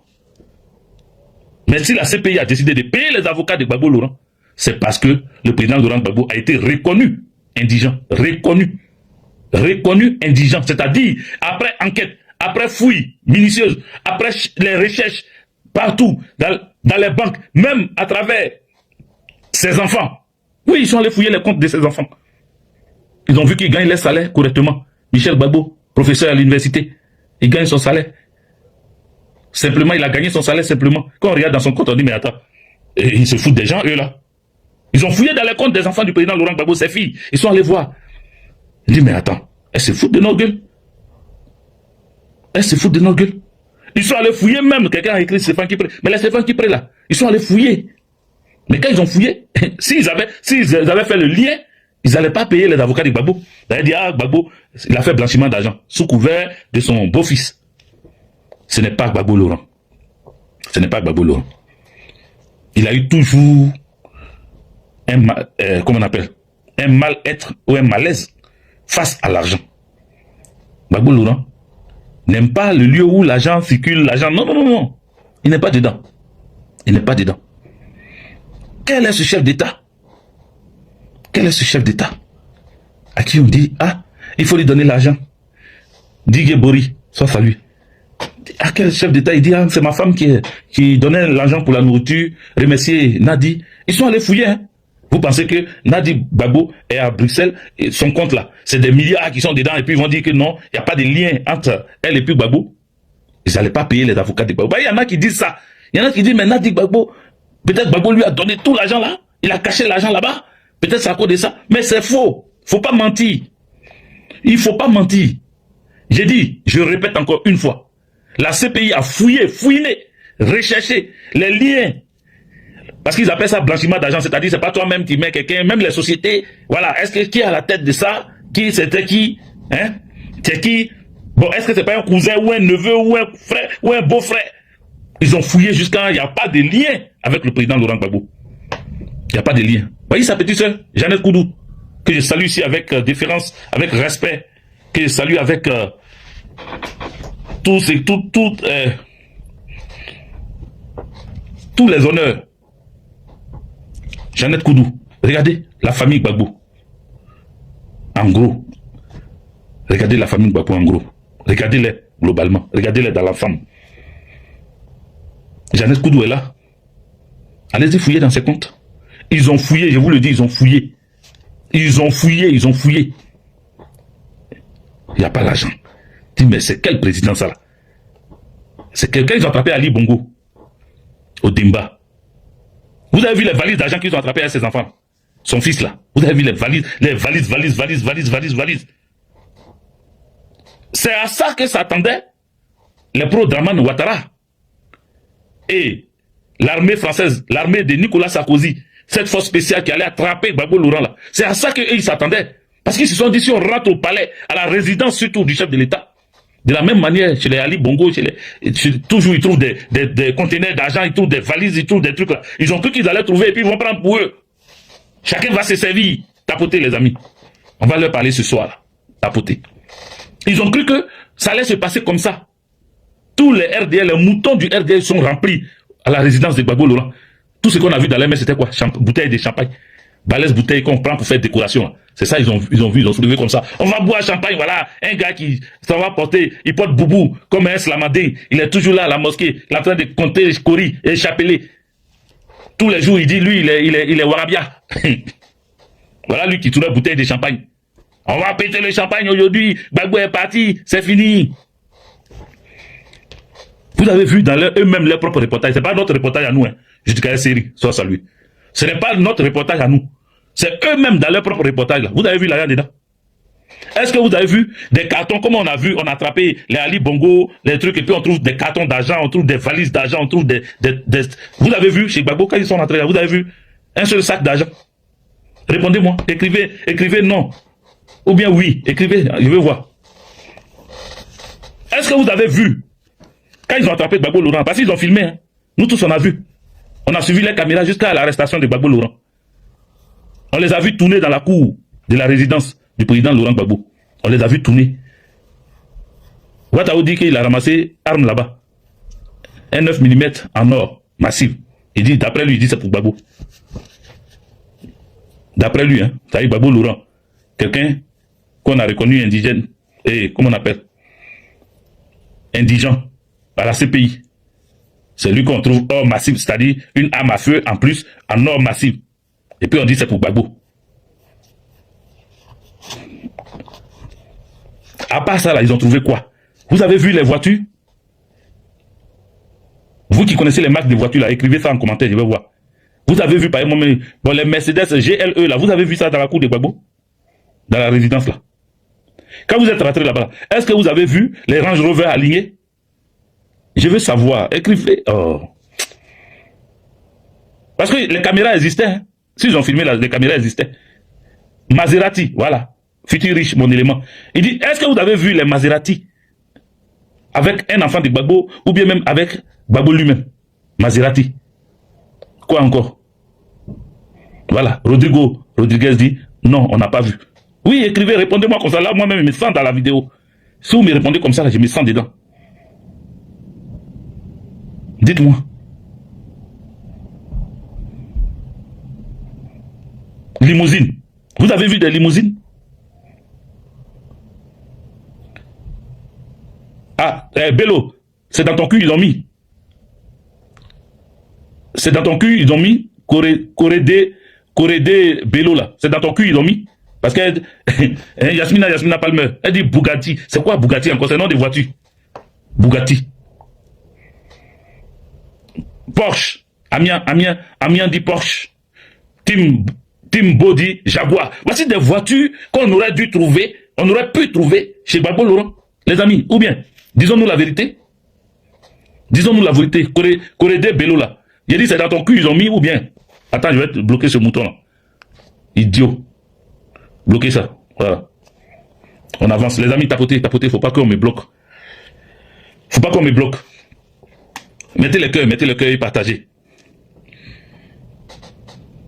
Mais si la CPI a décidé de payer les avocats de Gbagbo Laurent, c'est parce que le président Laurent Gbagbo a été reconnu indigent. Reconnu indigent. C'est-à-dire, après enquête, après fouille minutieuse, après les recherches partout, dans les banques, même à travers ses enfants. Oui, ils sont allés fouiller les comptes de ses enfants. Ils ont vu qu'il gagne les salaires correctement. Michel Gbagbo, professeur à l'université, il gagne son salaire. Simplement, il a gagné son salaire simplement. Quand on regarde dans son compte, on dit, mais attends, ils se foutent des gens, eux là. Ils ont fouillé dans les comptes des enfants du président Laurent Gbagbo, ses filles. Ils sont allés voir. Il dit, mais attends, elles se foutent de nos gueules. Elles se foutent de nos gueules. Ils sont allés fouiller même, quelqu'un a écrit Stéphane Kipré. Mais les Stéphane Kipré là, ils sont allés fouiller. Mais quand ils ont fouillé, s'ils avaient fait le lien, ils n'allaient pas payer les avocats de Gbagbo. Ils allaient dire, ah, Gbagbo, il a fait blanchiment d'argent, sous couvert de son beau-fils. Ce n'est pas Gbagbo Laurent. Ce n'est pas Gbagbo Laurent. Il a eu toujours comment on appelle, un mal-être ou un malaise face à l'argent. Gbagbo Laurent n'aime pas le lieu où l'argent circule, l'argent. Non, non, non, non. Il n'est pas dedans. Il n'est pas dedans. Quel est ce chef d'État? Quel est ce chef d'État à qui on dit, ah, il faut lui donner l'argent? Digue Bori, soit salué. À quel chef d'État il dit, ah, c'est ma femme qui donnait l'argent pour la nourriture, remercier Nadi. Ils sont allés fouiller, hein. Vous pensez que Nadi Gbagbo est à Bruxelles, et son compte là, c'est des milliards qui sont dedans, et puis ils vont dire que non, il n'y a pas de lien entre elle et puis Gbagbo. Ils n'allaient pas payer les avocats de Gbagbo. Il y en a qui disent ça. Il y en a qui disent, mais Nadi Gbagbo, peut-être Gbagbo lui a donné tout l'argent là, il a caché l'argent là-bas, peut-être c'est à cause de ça, mais c'est faux. Faut pas mentir. Il faut pas mentir. J'ai dit, je répète encore une fois, la CPI a fouillé, recherché les liens. Parce qu'ils appellent ça blanchiment d'argent, c'est-à-dire c'est pas toi-même qui mets quelqu'un, même les sociétés, voilà, est-ce que qui est à la tête de ça? C'était qui? Hein? C'est qui? Bon, est-ce que c'est pas un cousin ou un neveu ou un frère ou un beau-frère? Ils ont fouillé jusqu'à, il n'y a pas de lien avec le président Laurent Gbagbo. Il n'y a pas de lien. Vous voyez sa petite soeur, Jeannette Koudou, que je salue ici avec déférence, avec respect, que je salue avec tous les honneurs. Jeannette Koudou, regardez la famille Gbagbo. En gros. Regardez la famille Gbagbo en gros. Regardez-les globalement. Regardez-les dans la femme. Jeannette Koudou est là. Allez-y fouiller dans ses comptes. Ils ont fouillé, je vous le dis, ils ont fouillé. Ils ont fouillé. Il n'y a pas l'argent. Dis, mais c'est quel président ça là? C'est quelqu'un qu'ils ont attrapé Ali Bongo. Au Dimba. Vous avez vu les valises d'argent qu'ils ont attrapées à ses enfants? Son fils là. Vous avez vu les valises. C'est à ça que s'attendaient les pro-Dramane Ouattara. Et l'armée française, l'armée de Nicolas Sarkozy, cette force spéciale qui allait attraper Gbagbo Laurent là. C'est à ça qu'ils s'attendaient. Parce qu'ils se sont dit, si on rentre au palais, à la résidence surtout du chef de l'État, De la même manière, chez les Ali Bongo, toujours ils trouvent des conteneurs d'argent, ils trouvent des valises, ils trouvent des trucs là. Ils ont cru qu'ils allaient trouver et puis ils vont prendre pour eux. Chacun va se servir. Tapoter les amis. On va leur parler ce soir là. Tapoter. Ils ont cru que ça allait se passer comme ça. Tous les RDL, les moutons du RDL sont remplis à la résidence de Gbagbo Laurent. Tout ce qu'on a vu dans les mains, c'était quoi? Bouteilles de champagne. Balèze bouteilles qu'on prend pour faire décoration. C'est ça, ils ont soulevé comme ça. On va boire champagne, voilà. Un gars qui s'en va porter, il porte boubou comme un slamadé. Il est toujours là à la mosquée, il est en train de compter les coris et chapeler. Tous les jours, il dit, lui, il est Warabia. Voilà lui qui tourne la bouteille de champagne. On va péter le champagne aujourd'hui. Gbagbo est parti, c'est fini. Vous avez vu dans eux-mêmes leurs propres reportages. C'est pas notre reportage à nous, hein. Je dis qu'à la série, soit salué. Ce n'est pas notre reportage à nous. C'est eux-mêmes dans leur propre reportage là. Vous avez vu là dedans? Est-ce que vous avez vu des cartons, comme on a vu, on a attrapé les Ali Bongo, les trucs, et puis on trouve des cartons d'argent, on trouve des valises d'argent, on trouve des... Vous avez vu chez Gbagbo, quand ils sont rentrés là, vous avez vu un seul sac d'argent? Répondez-moi, écrivez non. Ou bien oui, écrivez, je veux voir. Est-ce que vous avez vu quand ils ont attrapé Gbagbo Laurent? Parce qu'ils ont filmé, hein. Nous tous on a vu. On a suivi les caméras jusqu'à l'arrestation de Gbagbo Laurent. On les a vus tourner dans la cour de la résidence du président Laurent Gbagbo. On les a vus tourner. Ouattao dit qu'il a ramassé arme là-bas. Un 9 mm en or, massif. Il dit, d'après lui, il dit c'est pour Gbagbo. D'après lui, hein, ça y est, Gbagbo Laurent. Quelqu'un qu'on a reconnu indigène, et comment on appelle? Indigent, à la CPI. C'est lui qu'on trouve or massif, c'est-à-dire une arme à feu en plus, en or massif. Et puis on dit c'est pour Gbagbo. À part ça, là, ils ont trouvé quoi? Vous avez vu les voitures? Vous qui connaissez les marques de voitures, là, écrivez ça en commentaire, je vais voir. Vous avez vu, par exemple, bon, les Mercedes GLE, là, vous avez vu ça dans la cour de Gbagbo? Dans la résidence, là. Quand vous êtes rentré là-bas, est-ce que vous avez vu les Range Rover alignés? Je veux savoir. Écrivez. Oh. Parce que les caméras existaient. Hein. S'ils ont filmé, les caméras existaient. Maserati, voilà. Futur riche, mon élément. Il dit, est-ce que vous avez vu les Maserati avec un enfant de Gbagbo ou bien même avec Gbagbo lui-même? Maserati. Quoi encore? Voilà. Rodriguez dit, non, on n'a pas vu. Oui, écrivez, répondez-moi comme ça. Là, moi-même, je me sens dans la vidéo. Si vous me répondez comme ça, là, je me sens dedans. Dites-moi. Limousine. Vous avez vu des limousines? Ah, Bello, c'est dans ton cul, ils ont mis. C'est dans ton cul, ils ont mis Corédé Bello là. C'est dans ton cul, ils ont mis. Parce que Yasmina Palmer, elle dit Bugatti. C'est quoi Bugatti encore? C'est le nom de voiture. Bugatti. Porsche. Amiens dit Porsche. Timbo dit Jaguar. Voici des voitures qu'on aurait dû trouver, on aurait pu trouver chez Gbagbo Laurent. Les amis, ou bien, disons-nous la vérité. Disons-nous la vérité. Corédé Bello là. Il a dit c'est dans ton cul, ils ont mis ou bien. Attends, je vais te bloquer ce mouton là. Idiot. Bloquez ça. Voilà. On avance. Les amis, tapotez. Faut pas qu'on me bloque. Faut pas qu'on me bloque. Mettez le cœur et partagez.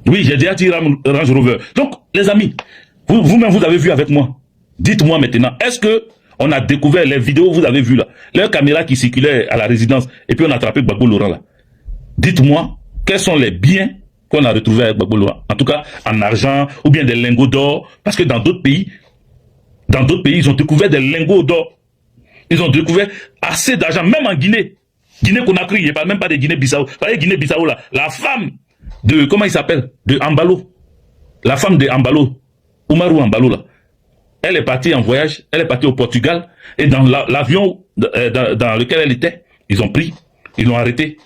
Oui, j'ai déjà tiré Range Rover. Donc, les amis, vous-même, vous avez vu avec moi. Dites-moi maintenant, est-ce que on a découvert les vidéos, vous avez vu là, leurs caméras qui circulaient à la résidence, et puis on a attrapé Gbagbo Laurent là. Dites-moi, quels sont les biens qu'on a retrouvés avec Gbagbo Laurent? En tout cas, en argent, ou bien des lingots d'or, parce que dans d'autres pays, ils ont découvert des lingots d'or. Ils ont découvert assez d'argent, même en Guinée. Guinée-Conakry, je parle même pas de Guinée-Bissau. Vous voyez, Guinée-Bissau là, la femme de, comment il s'appelle? De Ambalo. La femme de Ambalo, Oumarou Ambalo là. Elle est partie en voyage, elle est partie au Portugal, et dans l'avion dans lequel elle était, ils l'ont arrêté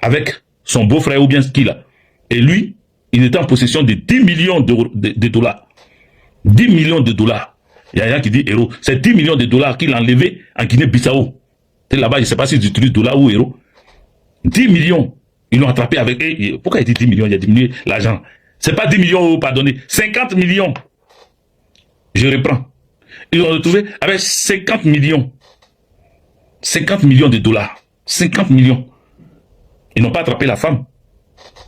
avec son beau-frère ou bien ce qu'il a. Et lui, il était en possession de 10 millions de dollars. 10 millions de dollars. Il y a rien qui dit héros. C'est 10 millions de dollars qu'il a enlevé en Guinée-Bissau. Là-bas, je ne sais pas s'ils utilisent dollars ou héros. 10 millions. Ils l'ont attrapé avec... Pourquoi il dit 10 millions? Il a diminué l'argent. C'est pas 10 millions, pardonnez. 50 millions. Je reprends. Ils ont retrouvé avec 50 millions 50 millions de dollars. 50 millions. Ils n'ont pas attrapé la femme.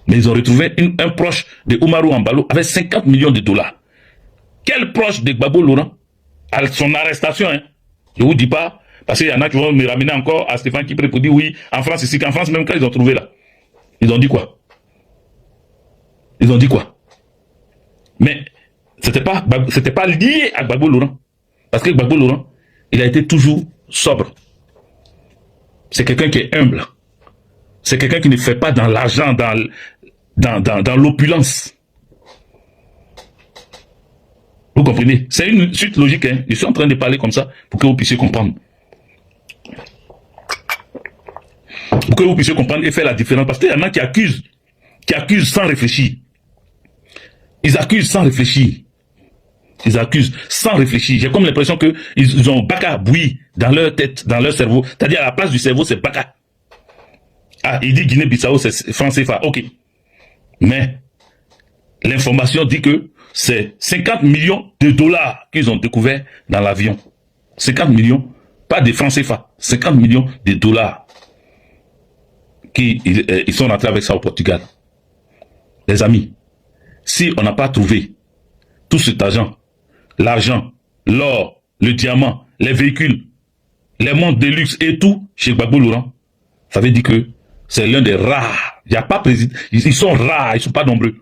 Mais ils ont retrouvé un proche de Oumarou Embalo avec 50 millions de dollars. Quel proche de Gbagbo Laurent à son arrestation, hein? Je ne vous dis pas, parce qu'il y en a qui vont me ramener encore à Stéphane Kipré pour dire oui, en France ici, qu'en France même quand ils ont trouvé là. Ils ont dit quoi? Ils ont dit quoi? Mais c'était pas lié à Gbagbo Laurent. Parce que Gbagbo Laurent, il a été toujours sobre. C'est quelqu'un qui est humble. C'est quelqu'un qui ne fait pas dans l'argent, dans l'opulence. Vous comprenez? C'est une suite logique. Hein? Je suis en train de parler comme ça pour que vous puissiez comprendre. Pour que vous puissiez comprendre et faire la différence. Parce qu'il y en a qui accusent sans réfléchir. Ils accusent sans réfléchir. Ils accusent sans réfléchir. J'ai comme l'impression qu'ils ont baka bouilli dans leur tête, dans leur cerveau. C'est-à-dire à la place du cerveau, c'est baka. Ah, il dit Guinée-Bissau, c'est franc CFA. Ok. Mais l'information dit que c'est 50 millions de dollars qu'ils ont découvert dans l'avion. 50 millions, pas de francs CFA. 50 millions de dollars. Ils sont rentrés avec ça au Portugal. Les amis, si on n'a pas trouvé tout cet argent, l'argent, l'or, le diamant, les véhicules, les montres de luxe et tout chez Gbagbo Laurent, ça veut dire que c'est l'un des rares. Il n'y a pas président. Ils sont rares, ils ne sont pas nombreux.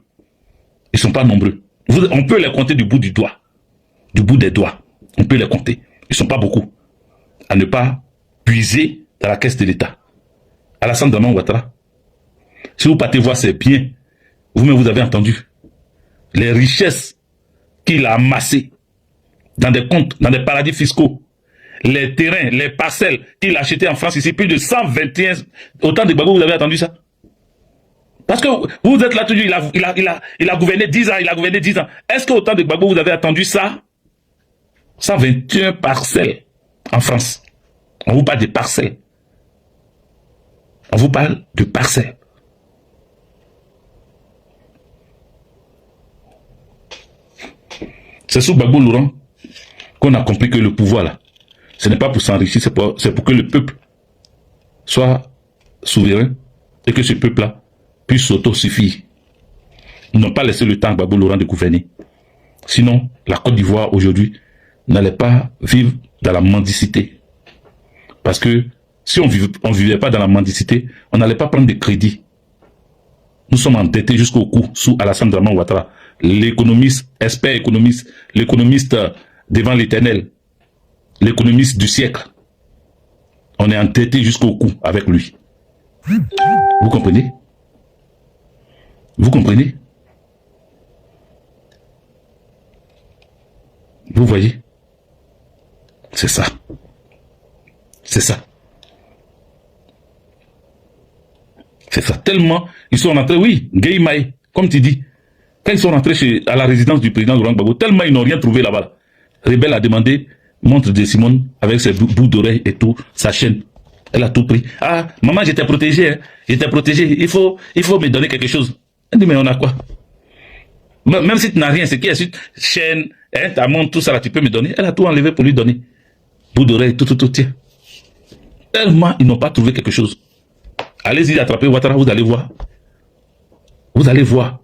Ils ne sont pas nombreux. On peut les compter du bout du doigt. Du bout des doigts. On peut les compter. Ils ne sont pas beaucoup. À ne pas puiser dans la caisse de l'État. Alassane Dramane Ouattara, si vous partez voir ses biens, vous-même vous avez entendu les richesses qu'il a amassées dans des comptes, dans des paradis fiscaux, les terrains, les parcelles qu'il a achetées en France ici, plus de 121, autant de Gbagbo, vous avez entendu ça? Parce que vous êtes là toujours, il a gouverné 10 ans, il a gouverné 10 ans. Est-ce que autant de Gbagbo, vous avez entendu ça? 121 parcelles en France. On vous parle de parcelles. On vous parle de parcelles. C'est sous Gbagbo Laurent qu'on a compris que le pouvoir là, ce n'est pas pour s'enrichir, c'est pour que le peuple soit souverain et que ce peuple-là puisse s'autosuffire. Ils n'ont pas laissé le temps à Gbagbo Laurent de gouverner. Sinon, la Côte d'Ivoire aujourd'hui n'allait pas vivre dans la mendicité. Parce que si on ne vivait pas dans la mendicité, on n'allait pas prendre de crédit. Nous sommes endettés jusqu'au cou sous Alassane Dramane Ouattara, l'économiste, expert économiste, l'économiste devant l'éternel, l'économiste du siècle. On est endetté jusqu'au cou avec lui. Vous comprenez? Vous comprenez? Vous voyez? C'est ça. C'est ça. C'est ça. Tellement, ils sont rentrés, oui, Guy Maï, comme tu dis, quand ils sont rentrés à la résidence du président Laurent Gbagbo, tellement ils n'ont rien trouvé là-bas. Rebelle a demandé montre de Simone avec ses bouts d'oreilles et tout, sa chaîne. Elle a tout pris. Ah, maman, j'étais protégée, hein. J'étais protégée. Il faut me donner quelque chose. Elle dit, mais on a quoi? Même si tu n'as rien, c'est qui est chaîne, hein, ta montre, tout ça là, tu peux me donner. Elle a tout enlevé pour lui donner. Bout d'oreille, tout, tiens. Tellement ils n'ont pas trouvé quelque chose. Allez-y attraper Ouattara, vous allez voir. Vous allez voir.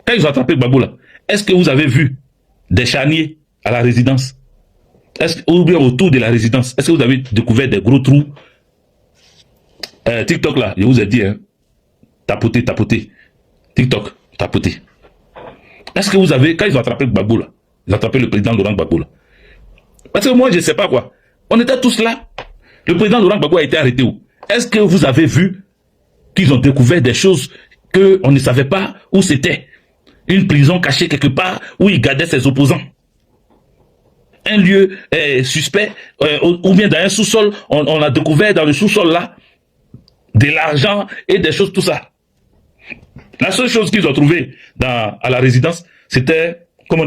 Quand ils ont attrapé Gbagbo là, est-ce que vous avez vu des charniers à la résidence? Ou bien autour de la résidence? Est-ce que vous avez découvert des gros trous? TikTok là, je vous ai dit, hein, tapoter. TikTok, tapoter. Est-ce que vous avez, quand ils ont attrapé Gbagbo là, ils ont attrapé le président Laurent Gbagbo là? Parce que moi je ne sais pas quoi. On était tous là. Le président Laurent Gbagbo a été arrêté où? Est-ce que vous avez vu qu'ils ont découvert des choses qu'on ne savait pas où c'était? Une prison cachée quelque part où il gardait ses opposants. Un lieu suspect, ou bien dans un sous-sol, on a découvert dans le sous-sol là de l'argent et des choses, tout ça. La seule chose qu'ils ont trouvé à la résidence, c'était, comment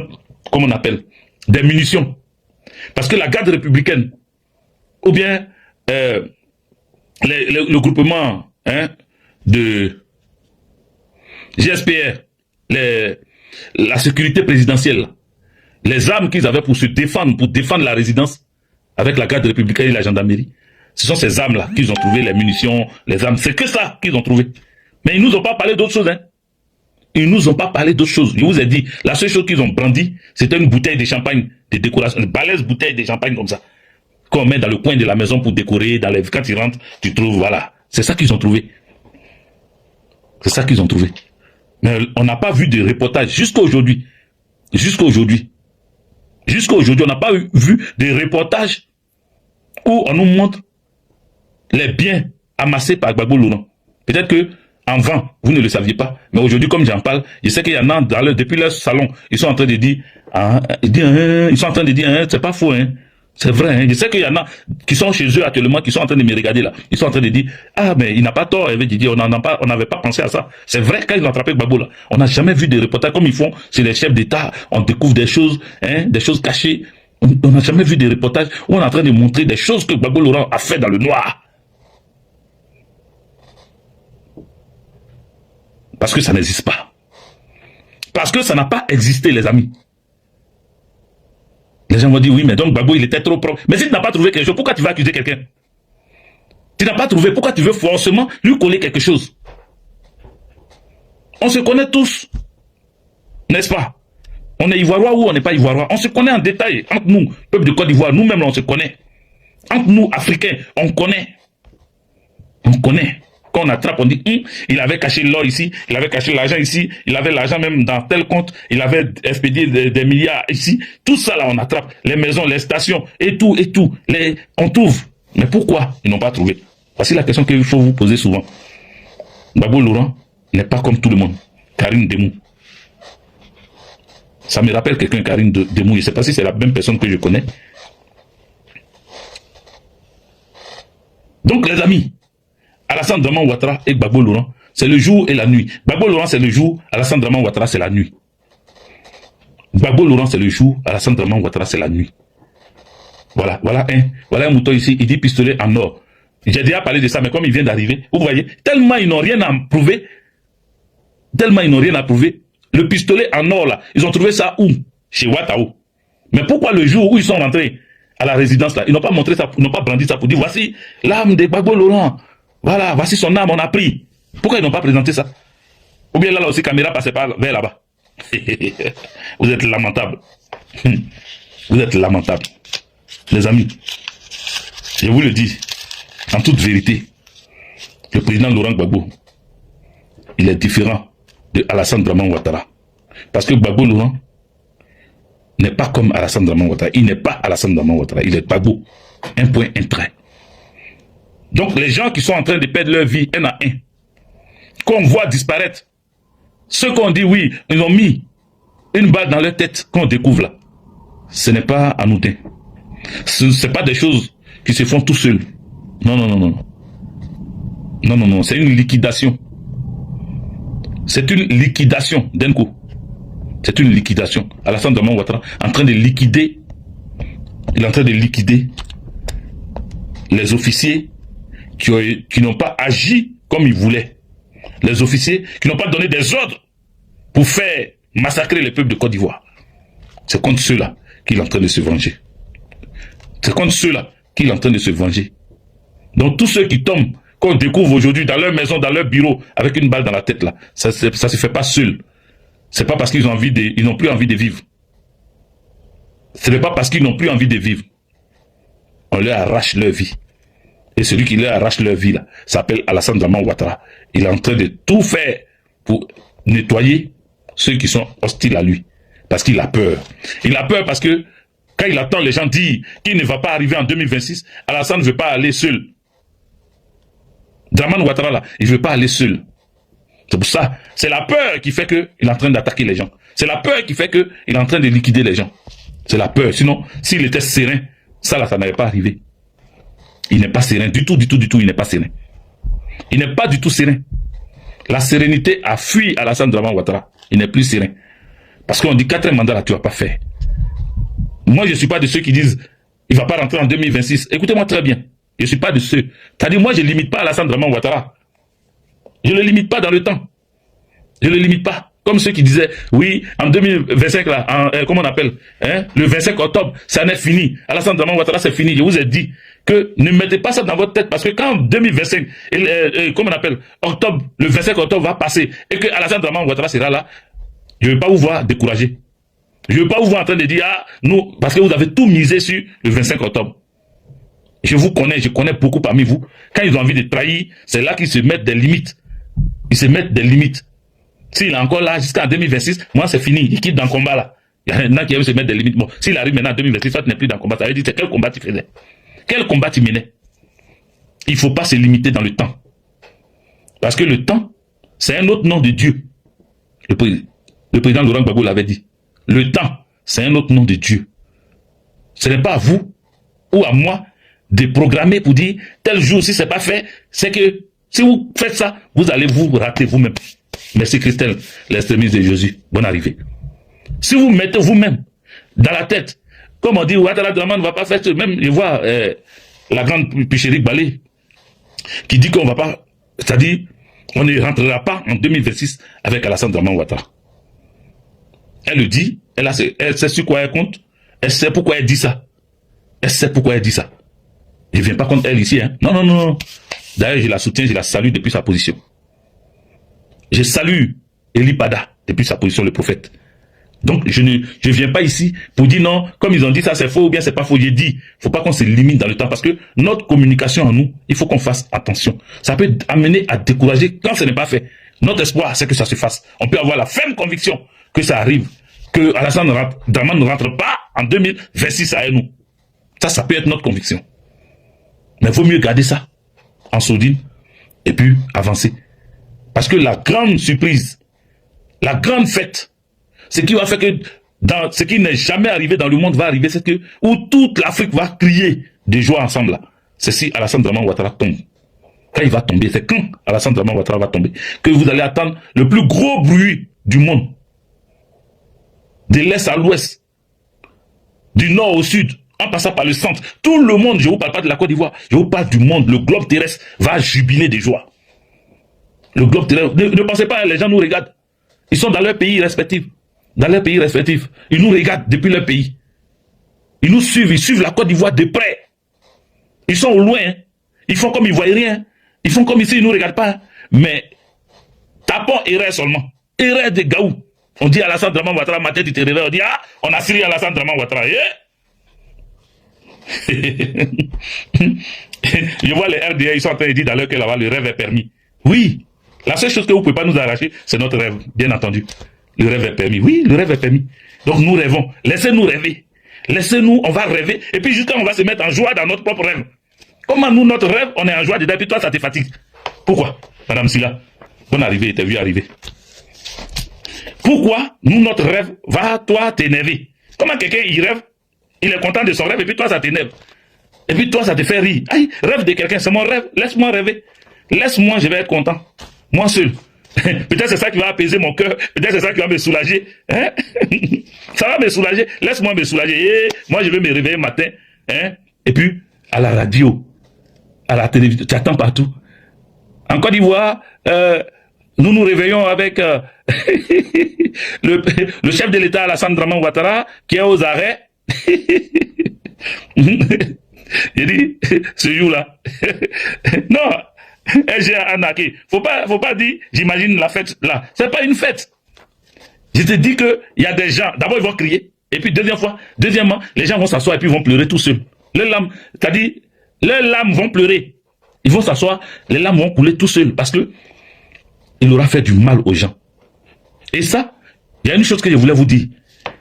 on appelle, des munitions. Parce que la garde républicaine, ou bien le groupement, hein, de GSPR, la sécurité présidentielle, les armes qu'ils avaient pour se défendre, pour défendre la résidence, avec la garde républicaine et la gendarmerie. Ce sont ces armes-là qu'ils ont trouvé, les munitions, les armes. C'est que ça qu'ils ont trouvé. Mais ils nous ont pas parlé d'autre chose, hein. Ils nous ont pas parlé d'autre chose. Je vous ai dit, la seule chose qu'ils ont brandi, c'était une bouteille de champagne, de décoration, une balèze bouteille de champagne comme ça, qu'on met dans le coin de la maison pour décorer, quand ils rentrent, tu trouves, voilà. C'est ça qu'ils ont trouvé. C'est ça qu'ils ont trouvé. Mais on n'a pas vu de reportage jusqu'à aujourd'hui. Jusqu'à aujourd'hui. Jusqu'à aujourd'hui, on n'a pas vu de reportage où on nous montre les biens amassés par Gbagbo Laurent. Peut-être que avant, vous ne le saviez pas. Mais aujourd'hui, comme j'en parle, je sais qu'il y en a depuis leur salon, ils sont en train de dire, ils sont en train de dire, c'est pas faux, hein. C'est vrai, hein. Je sais qu'il y en a qui sont chez eux actuellement, qui sont en train de me regarder là. Ils sont en train de dire, mais il n'a pas tort, on n'avait pas pensé à ça. C'est vrai, quand ils ont attrapé Gbagbo là, on n'a jamais vu des reportages comme ils font chez les chefs d'État. On découvre des choses, des choses cachées. On n'a jamais vu des reportages où on est en train de montrer des choses que Gbagbo Laurent a fait dans le noir. Parce que ça n'existe pas. Parce que ça n'a pas existé, les amis. Les gens vont dire, oui, mais donc Gbagbo, il était trop propre. Mais si tu n'as pas trouvé quelque chose, pourquoi tu vas accuser quelqu'un? Tu n'as pas trouvé, pourquoi tu veux forcément lui coller quelque chose? On se connaît tous. N'est-ce pas? On est Ivoirois ou on n'est pas Ivoirois? On se connaît en détail. Entre nous, peuple de Côte d'Ivoire, nous-mêmes, on se connaît. Entre nous, Africains, on connaît. On connaît. Quand on attrape, on dit, il avait caché l'or ici, il avait caché l'argent ici, il avait l'argent même dans tel compte, il avait expédié des milliards ici. Tout ça là, on attrape. Les maisons, les stations, et tout. On trouve. Mais pourquoi ils n'ont pas trouvé? Voici la question qu'il faut vous poser souvent. Gbagbo Laurent n'est pas comme tout le monde. Karine Demou. Ça me rappelle quelqu'un, Karine Demou. Je ne sais pas si c'est la même personne que je connais. Donc les amis, Alassane Draman Ouattara et Gbagbo Laurent, c'est le jour et la nuit. Gbagbo Laurent, c'est le jour, Alassane Draman Ouattara, c'est la nuit. Gbagbo Laurent, c'est le jour, Alassane Draman Ouattara, c'est la nuit. Voilà un mouton ici, il dit pistolet en or. J'ai déjà parlé de ça, mais comme il vient d'arriver, vous voyez, tellement ils n'ont rien à prouver, le pistolet en or là, ils ont trouvé ça où? Chez Ouattao. Mais pourquoi le jour où ils sont rentrés à la résidence là, ils n'ont pas montré ça, ils n'ont pas brandi ça pour dire, voici l'âme de Gbagbo Laurent. Voilà, voici son âme, on a pris. Pourquoi ils n'ont pas présenté ça? Ou bien là aussi, caméra passait pas vers là-bas. Vous êtes lamentable. Vous êtes lamentable. Les amis, je vous le dis, en toute vérité, le président Laurent Gbagbo, il est différent de Alassane Draman Ouattara. Parce que Gbagbo Laurent n'est pas comme Alassane Draman Ouattara. Il n'est pas Alassane Draman Ouattara. Il est Gbagbo. Un point, un trait. Donc les gens qui sont en train de perdre leur vie un à un, qu'on voit disparaître, ceux qu'on dit oui, ils ont mis une balle dans leur tête, qu'on découvre là, ce n'est pas anodin. Ce n'est pas des choses qui se font tout seuls. Non, c'est une liquidation. C'est une liquidation d'un coup. C'est une liquidation. Alassane Draman Ouattara en train de liquider, il est en train de liquider les officiers qui n'ont pas agi comme ils voulaient. Les officiers qui n'ont pas donné des ordres pour faire massacrer le peuple de Côte d'Ivoire. C'est contre ceux-là qu'il est en train de se venger. C'est contre ceux-là qu'il est en train de se venger. Donc tous ceux qui tombent, qu'on découvre aujourd'hui dans leur maison, dans leur bureau, avec une balle dans la tête là, ça se fait pas seul. C'est pas parce qu'ils ont ils n'ont plus envie de vivre. Ce n'est pas parce qu'ils n'ont plus envie de vivre. On leur arrache leur vie. Et celui qui leur arrache leur vie là, s'appelle Alassane Draman Ouattara. Il est en train de tout faire pour nettoyer ceux qui sont hostiles à lui. Parce qu'il a peur. Il a peur parce que quand il entend les gens dire qu'il ne va pas arriver en 2026, Alassane ne veut pas aller seul. Draman Ouattara là, il ne veut pas aller seul. C'est pour ça, c'est la peur qui fait qu'il est en train d'attaquer les gens. C'est la peur qui fait qu'il est en train de liquider les gens. C'est la peur. Sinon, s'il était serein, ça là, ça n'avait pas arrivé. Il n'est pas serein, du tout, il n'est pas serein. Il n'est pas du tout serein. La sérénité a fui Alassane Draman Ouattara. Il n'est plus serein. Parce qu'on dit 4 mandats là, tu ne vas pas faire. Moi, je ne suis pas de ceux qui disent, il ne va pas rentrer en 2026. Écoutez-moi très bien. Je ne suis pas de ceux. C'est-à-dire, moi, je ne limite pas Alassane Draman Ouattara. Je ne le limite pas dans le temps. Je ne le limite pas. Comme ceux qui disaient, oui, en 2025, là, comment on appelle, hein, le 25 octobre, ça n'est fini. Alassane Dramane Ouattara, c'est fini. Je vous ai dit que ne mettez pas ça dans votre tête, parce que quand 2025, comment on appelle, octobre, le 25 octobre va passer, et que Alassane Dramane Ouattara sera là, je ne vais pas vous voir découragé. Je ne vais pas vous voir en train de dire, ah, nous, parce que vous avez tout misé sur le 25 octobre. Je vous connais, je connais beaucoup parmi vous. Quand ils ont envie de trahir, c'est là qu'ils se mettent des limites. Ils se mettent des limites. S'il est encore là jusqu'en 2026, moi c'est fini, il quitte dans le combat là. Il y en a qui veulent se mettre des limites. Bon, s'il arrive maintenant en 2026, toi tu n'es plus dans le combat, ça veut dire c'est quel combat tu faisais? Quel combat tu menais? Il ne faut pas se limiter dans le temps. Parce que le temps, c'est un autre nom de Dieu. Le président Laurent Gbagbo l'avait dit. Le temps, c'est un autre nom de Dieu. Ce n'est pas à vous ou à moi de programmer pour dire tel jour, si ce n'est pas fait, c'est que si vous faites ça, vous allez vous rater vous-même. Merci Christelle, l'extrémiste de Jésus. Bonne arrivée. Si vous mettez vous-même dans la tête, comme on dit, Ouattara Dramane ne va pas faire ça, même je vois la grande Pichérique Balé qui dit qu'on ne va pas, c'est-à-dire on ne rentrera pas en 2026 avec Alassane Dramane Ouattara. Elle le dit, elle sait sur quoi elle compte, elle sait pourquoi elle dit ça. Elle sait pourquoi elle dit ça. Je ne viens pas contre elle ici. Hein. Non, non, non. D'ailleurs, je la soutiens, je la salue depuis sa position. Je salue Eli Pada depuis sa position, le prophète. Donc, je ne viens pas ici pour dire non, comme ils ont dit ça, c'est faux ou bien c'est pas faux. J'ai dit, il ne faut pas qu'on se limite dans le temps parce que notre communication en nous, il faut qu'on fasse attention. Ça peut amener à décourager quand ce n'est pas fait. Notre espoir, c'est que ça se fasse. On peut avoir la ferme conviction que ça arrive, que Alassane Dramane ne rentre pas en 2026 à nous. Ça peut être notre conviction. Mais il vaut mieux garder ça en sourdine et puis avancer. Parce que la grande surprise, la grande fête, ce qui va faire que dans ce qui n'est jamais arrivé dans le monde va arriver, c'est que où toute l'Afrique va crier de joie ensemble là. C'est si Alassane Dramane Ouattara tombe. Quand il va tomber, c'est quand Alassane Dramane Ouattara va tomber que vous allez attendre le plus gros bruit du monde. De l'est à l'ouest, du nord au sud, en passant par le centre. Tout le monde, je ne vous parle pas de la Côte d'Ivoire, je vous parle du monde, le globe terrestre va jubiler de joie. Le globe terrestre, ne pensez pas, les gens nous regardent. Ils sont dans leur pays respectif. Dans leur pays respectif. Ils nous regardent depuis leur pays. Ils nous suivent, ils suivent la Côte d'Ivoire de près. Ils sont au loin. Hein. Ils font comme ils ne voient rien. Ils font comme ici, ils ne nous regardent pas. Mais tapons erreur seulement. Erreur de Gaou. On dit Alassane Dramane Ouattara, ma tête, il te réveille. On dit, ah, on a siri Alassane Dramane Ouattara. Je vois les RDA, ils sont en train de dire d'ailleurs que là-bas, le rêve est permis. Oui. La seule chose que vous ne pouvez pas nous arracher, c'est notre rêve, bien entendu. Le rêve est permis. Oui, le rêve est permis. Donc nous rêvons. Laissez-nous rêver. Laissez-nous, on va rêver. Et puis jusqu'à on va se mettre en joie dans notre propre rêve. Comment nous, notre rêve, on est en joie dedans, puis toi, ça te fatigue. Pourquoi, Madame Silla? Bonne arrivée, t'es vu arriver. Pourquoi nous, notre rêve, va toi t'énerver? Comment quelqu'un, il rêve, il est content de son rêve, et puis toi, ça t'énerve. Et puis toi, ça te fait rire. Aïe, rêve de quelqu'un, c'est mon rêve. Laisse-moi rêver. Laisse-moi, je vais être content. Moi seul. Peut-être c'est ça qui va apaiser mon cœur. Peut-être c'est ça qui va me soulager. Hein? Ça va me soulager. Laisse-moi me soulager. Et moi, je vais me réveiller matin. Hein? Et puis, à la radio, à la télévision, tu attends partout. En Côte d'Ivoire, nous nous réveillons avec le chef de l'État, Alassane Dramane Ouattara, qui est aux arrêts. J'ai dit, ce jour-là. Non. J'ai arnaqué. Faut pas dire, j'imagine la fête là. C'est pas une fête. Je te dis que il y a des gens, d'abord ils vont crier, et puis deuxièmement, les gens vont s'asseoir et puis ils vont pleurer tout seuls. Les larmes, c'est-à-dire, les larmes vont pleurer. Ils vont s'asseoir, les larmes vont couler tout seuls parce que il aura fait du mal aux gens. Et ça, il y a une chose que je voulais vous dire.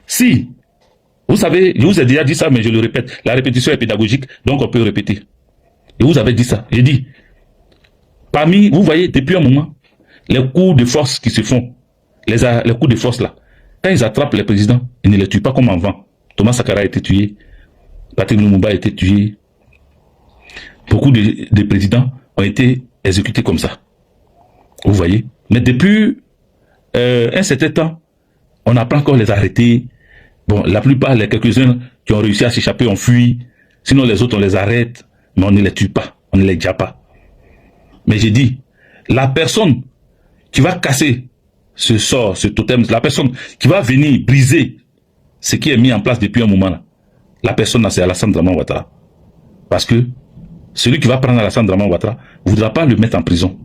Si, vous savez, je vous ai déjà dit ça, mais je le répète, la répétition est pédagogique, donc on peut répéter. Et vous avez dit ça. J'ai dit, parmi, vous voyez, depuis un moment, les coups de force qui se font, les coups de force là, quand ils attrapent les présidents, ils ne les tuent pas comme avant. Thomas Sankara a été tué, Patrick Lumumba a été tué. Beaucoup de présidents ont été exécutés comme ça. Vous voyez. Mais depuis un certain temps, on n'a pas encore les arrêter. Bon, la plupart, les quelques-uns qui ont réussi à s'échapper ont fui. Sinon, les autres, on les arrête, mais on ne les tue pas, on ne les tue pas. Mais j'ai dit, la personne qui va casser ce sort, ce totem, la personne qui va venir briser ce qui est mis en place depuis un moment là, la personne là, c'est Alassane Draman Ouattara. Parce que celui qui va prendre Alassane Draman Ouattara ne voudra pas le mettre en prison.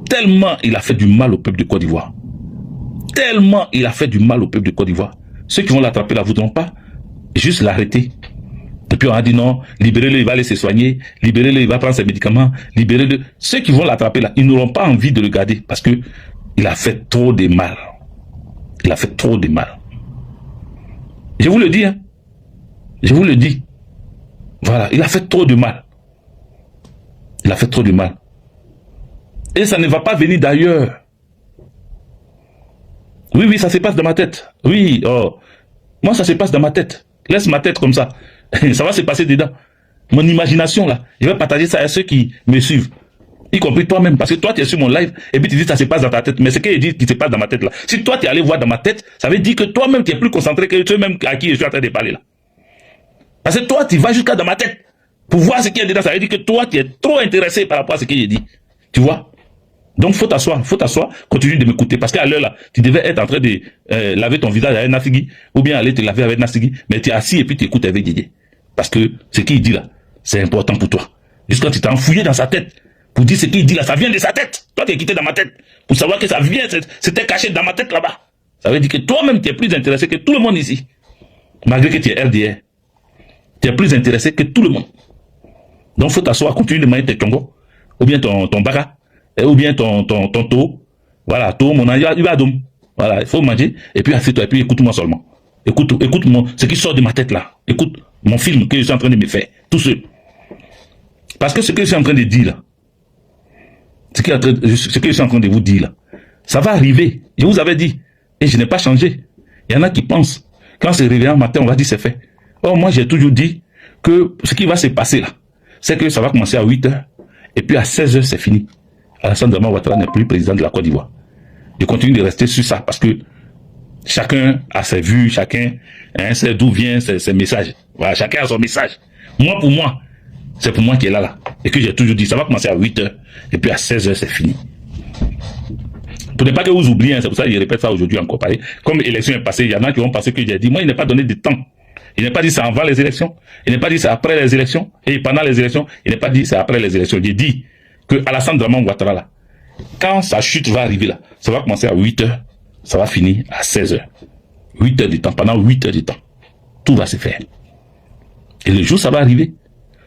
Tellement il a fait du mal au peuple de Côte d'Ivoire. Tellement il a fait du mal au peuple de Côte d'Ivoire. Ceux qui vont l'attraper là ne voudront pas juste l'arrêter. Et puis on a dit non, libérez-le, il va aller se soigner, libérez-le, il va prendre ses médicaments, libérez-le. Ceux qui vont l'attraper là, ils n'auront pas envie de le garder parce que il a fait trop de mal. Il a fait trop de mal. Je vous le dis, hein. Je vous le dis. Voilà, il a fait trop de mal. Il a fait trop de mal. Et ça ne va pas venir d'ailleurs. Oui, oui, ça se passe dans ma tête. Oui, oh. Moi, ça se passe dans ma tête. Laisse ma tête comme ça. Ça va se passer dedans. Mon imagination, là. Je vais partager ça à ceux qui me suivent. Y compris toi-même. Parce que toi, tu es sur mon live et puis tu dis ça se passe dans ta tête. Mais ce qu'il dit qui se passe dans ma tête, là. Si toi, tu es allé voir dans ma tête, ça veut dire que toi-même, tu es plus concentré que ceux-même à qui je suis en train de parler, là. Parce que toi, tu vas jusqu'à dans ma tête pour voir ce qu'il y a dedans. Ça veut dire que toi, tu es trop intéressé par rapport à ce qu'il dit. Tu vois? Donc, faut t'asseoir, continue de m'écouter. Parce qu'à l'heure là, tu devais être en train de laver ton visage avec Nasigui, ou bien aller te laver avec Nasigui, mais tu es assis et puis tu écoutes avec Didier. Parce que ce qu'il dit là, c'est important pour toi. Jusqu'à tu t'es enfouillé dans sa tête, pour dire ce qu'il dit là, ça vient de sa tête. Toi, tu es quitté dans ma tête, pour savoir que ça vient, c'était caché dans ma tête là-bas. Ça veut dire que toi-même, tu es plus intéressé que tout le monde ici. Malgré que tu es RDR. Tu es plus intéressé que tout le monde. Donc, faut t'asseoir, continue de manger tes tongo, ou bien ton baka, ou bien ton taux. Voilà, taux, mon aïe, il va dom. Voilà, il faut manger, et puis assieds-toi, et puis écoute-moi seulement. Écoute ce qui sort de ma tête là. Écoute mon film que je suis en train de me faire, tout seul. Parce que ce que je suis en train de dire là, ce que je suis en train de vous dire là, ça va arriver. Je vous avais dit, et je n'ai pas changé. Il y en a qui pensent, quand c'est réveillé un matin, on va dire c'est fait. Or, moi, j'ai toujours dit que ce qui va se passer là, c'est que ça va commencer à 8h, et puis à 16h, c'est fini. Alassane Draman Ouattara n'est plus président de la Côte d'Ivoire. Je continue de rester sur ça, parce que chacun a ses vues, chacun sait d'où viennent ses messages. Voilà, chacun a son message. Moi, pour moi, c'est pour moi qui est là. Et que j'ai toujours dit, ça va commencer à 8h, et puis à 16h, c'est fini. Pour ne pas que vous oubliez, c'est pour ça que je répète ça aujourd'hui encore. Comme l'élection est passée, il y en a qui vont penser que j'ai dit, moi, il n'est pas donné de temps. Il n'est pas dit ça avant les élections, il n'est pas dit ça après les élections, et pendant les élections, il n'est pas dit ça après les élections. J'ai dit que Alassane Draman Ouattara, là, quand sa chute va arriver là, ça va commencer à 8h, ça va finir à 16h. 8h de temps, pendant 8h de temps. Tout va se faire. Et le jour ça va arriver,